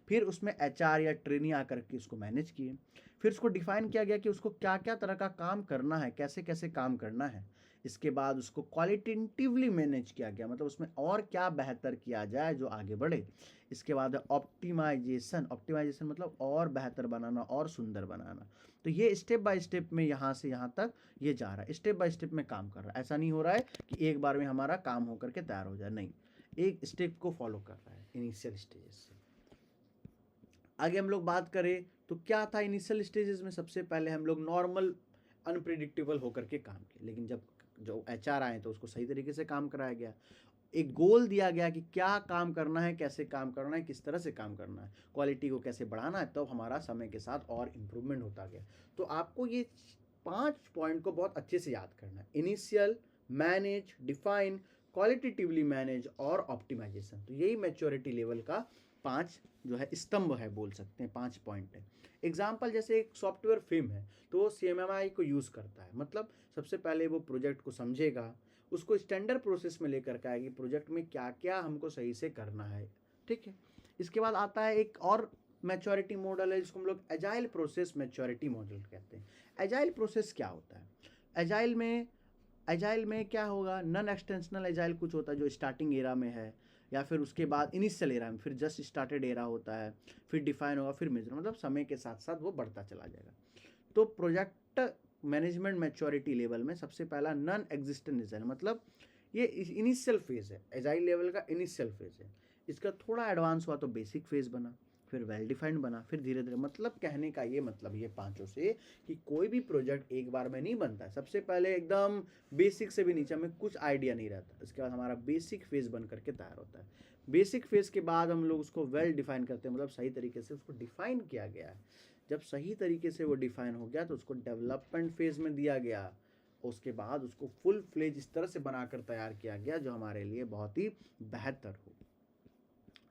फिर उसमें एचआर या ट्रेनी आकर के उसको मैनेज किए। फिर उसको डिफाइन किया गया कि उसको क्या क्या तरह का काम करना है, कैसे कैसे काम करना है। इसके बाद उसको क्वालिटेटिवली मैनेज किया गया, मतलब उसमें और क्या बेहतर किया जाए जो आगे बढ़े। इसके बाद ऑप्टिमाइजेशन, ऑप्टिमाइजेशन मतलब और बेहतर बनाना और सुंदर बनाना। तो ये स्टेप बाय स्टेप में यहाँ से यहाँ तक ये जा रहा है, स्टेप बाय स्टेप में काम कर रहा है। ऐसा नहीं हो रहा है कि एक बार में हमारा काम होकर के तैयार हो जाए, नहीं, एक स्टेप को फॉलो कर रहा है इनिशियल स्टेजेस से। आगे हम लोग बात करें तो क्या था इनिशियल स्टेजेस में, सबसे पहले हम लोग नॉर्मल अनप्रिडिक्टेबल होकर के काम किए, लेकिन जब जो एचआर आए तो उसको सही तरीके से काम कराया गया। एक गोल दिया गया कि क्या काम करना है, कैसे काम करना है, किस तरह से काम करना है, क्वालिटी को कैसे बढ़ाना है, तब तो हमारा समय के साथ और इम्प्रूवमेंट होता गया। तो आपको ये 5 पॉइंट को बहुत अच्छे से याद करना है, initial, manage, define, qualitatively manage और ऑप्टिमाइजेशन। तो यही मैच्योरिटी लेवल का 5 जो है स्तंभ है, बोल सकते हैं 5 पॉइंट है। एग्जाम्पल जैसे एक सॉफ्टवेयर फिल्म है तो वो CMMI को यूज़ करता है, मतलब सबसे पहले वो प्रोजेक्ट को समझेगा, उसको स्टैंडर्ड प्रोसेस में लेकर के आएगी, प्रोजेक्ट में क्या क्या हमको सही से करना है, ठीक है। इसके बाद आता है एक और मैच्योरिटी मॉडल है जिसको हम लोग एजाइल प्रोसेस मैच्योरिटी मॉडल कहते हैं। एजाइल प्रोसेस क्या होता है, एजाइल में क्या होगा, नॉन एक्सटेंशनल एजाइल कुछ होता है जो स्टार्टिंग एरा में है, या फिर उसके बाद इनिशियल एरा में, फिर जस्ट स्टार्टेड एरा होता है, फिर डिफाइन होगा, फिर मेजर, मतलब समय के साथ साथ वो बढ़ता चला जाएगा। तो प्रोजेक्ट मैनेजमेंट मैच्योरिटी लेवल में सबसे पहला नॉन एग्जिस्टेंट एजाइल, मतलब ये इनिशियल फेज है, एजाइल लेवल का इनिशियल फेज है। इसका थोड़ा एडवांस हुआ तो बेसिक फेज बना, फिर वेल डिफाइंड बना, फिर धीरे धीरे, मतलब कहने का ये मतलब ये पांचों से कि कोई भी प्रोजेक्ट एक बार में नहीं बनता है। सबसे पहले एकदम बेसिक से भी नीचे में कुछ आइडिया नहीं रहता, इसके बाद हमारा बेसिक फेज बन करके तैयार होता है। बेसिक फेज के बाद हम लोग उसको वेल डिफाइन करते हैं, मतलब सही तरीके से उसको डिफाइन किया गया है। जब सही तरीके से वो डिफाइन हो गया तो उसको डेवलपमेंट फेज में दिया गया, उसके बाद उसको फुल फ्लेज इस तरह से बनाकर तैयार किया गया जो हमारे लिए बहुत ही बेहतर हो।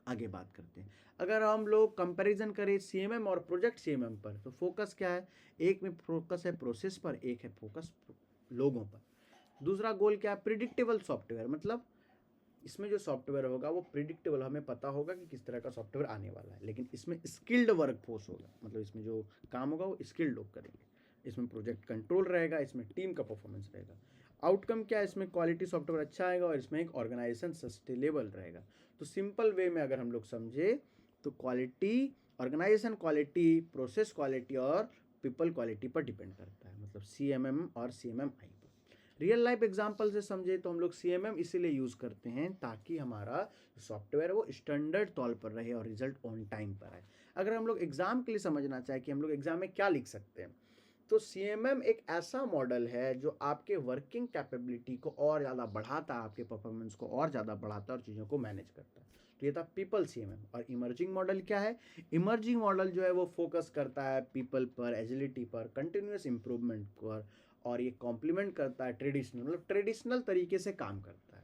आगे बात करते हैं, अगर हम लोग कंपैरिजन करें CMM और प्रोजेक्ट CMM पर, तो फोकस क्या है, एक में फोकस है प्रोसेस पर, एक है फोकस लोगों पर। दूसरा गोल क्या है, प्रिडिक्टेबल सॉफ्टवेयर, मतलब इसमें जो सॉफ्टवेयर होगा वो प्रिडिक्टेबल, हमें पता होगा कि किस तरह का सॉफ्टवेयर आने वाला है, लेकिन इसमें स्किल्ड वर्क फोर्स होगा, मतलब इसमें जो काम होगा वो स्किल्ड लोग करेंगे। इसमें प्रोजेक्ट कंट्रोल रहेगा, इसमें टीम का परफॉर्मेंस रहेगा। आउटकम क्या है, इसमें क्वालिटी सॉफ्टवेयर अच्छा आएगा और इसमें एक ऑर्गेनाइजेशन सस्टेनेबल रहेगा। तो सिंपल वे में अगर हम लोग समझे तो quality, organisation quality, process quality और पीपल क्वालिटी पर डिपेंड करता है, मतलब CMM और CMMI पर। रियल लाइफ एग्जांपल से समझे तो हम लोग CMM इसीलिए यूज़ करते हैं ताकि हमारा सॉफ्टवेयर वो स्टैंडर्ड तौर पर रहे और रिजल्ट ऑन टाइम पर आए। अगर हम लोग एग्जाम के लिए समझना चाहें कि हम लोग एग्जाम में क्या लिख सकते हैं, तो CMM एक ऐसा मॉडल है जो आपके वर्किंग कैपेबिलिटी को और ज़्यादा बढ़ाता है, आपके परफॉर्मेंस को और ज़्यादा बढ़ाता है और चीज़ों को मैनेज करता है। तो ये था पीपल CMM। और इमर्जिंग मॉडल क्या है, इमर्जिंग मॉडल जो है वो फोकस करता है पीपल पर, एजिलिटी पर, कंटिन्यूस इंप्रूवमेंट पर, और ये कॉम्प्लीमेंट करता है ट्रेडिशनल, मतलब ट्रेडिशनल तरीके से काम करता है।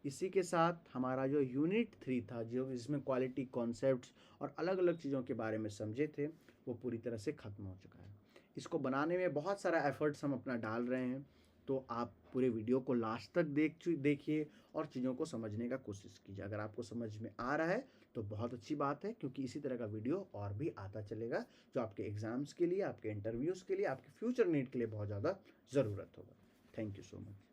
इसी के साथ हमारा जो यूनिट 3 था, जो जिसमें क्वालिटी कॉन्सेप्ट्स और अलग अलग चीज़ों के बारे में समझे थे, वो पूरी तरह से ख़त्म हो चुका है। इसको बनाने में बहुत सारा एफर्ट्स हम अपना डाल रहे हैं, तो आप पूरे वीडियो को लास्ट तक देखिए और चीज़ों को समझने का कोशिश कीजिए। अगर आपको समझ में आ रहा है तो बहुत अच्छी बात है, क्योंकि इसी तरह का वीडियो और भी आता चलेगा जो आपके एग्ज़ाम्स के लिए, आपके इंटरव्यूज़ के लिए, आपके फ्यूचर नीड के लिए बहुत ज़्यादा ज़रूरत होगा। Thank you so much.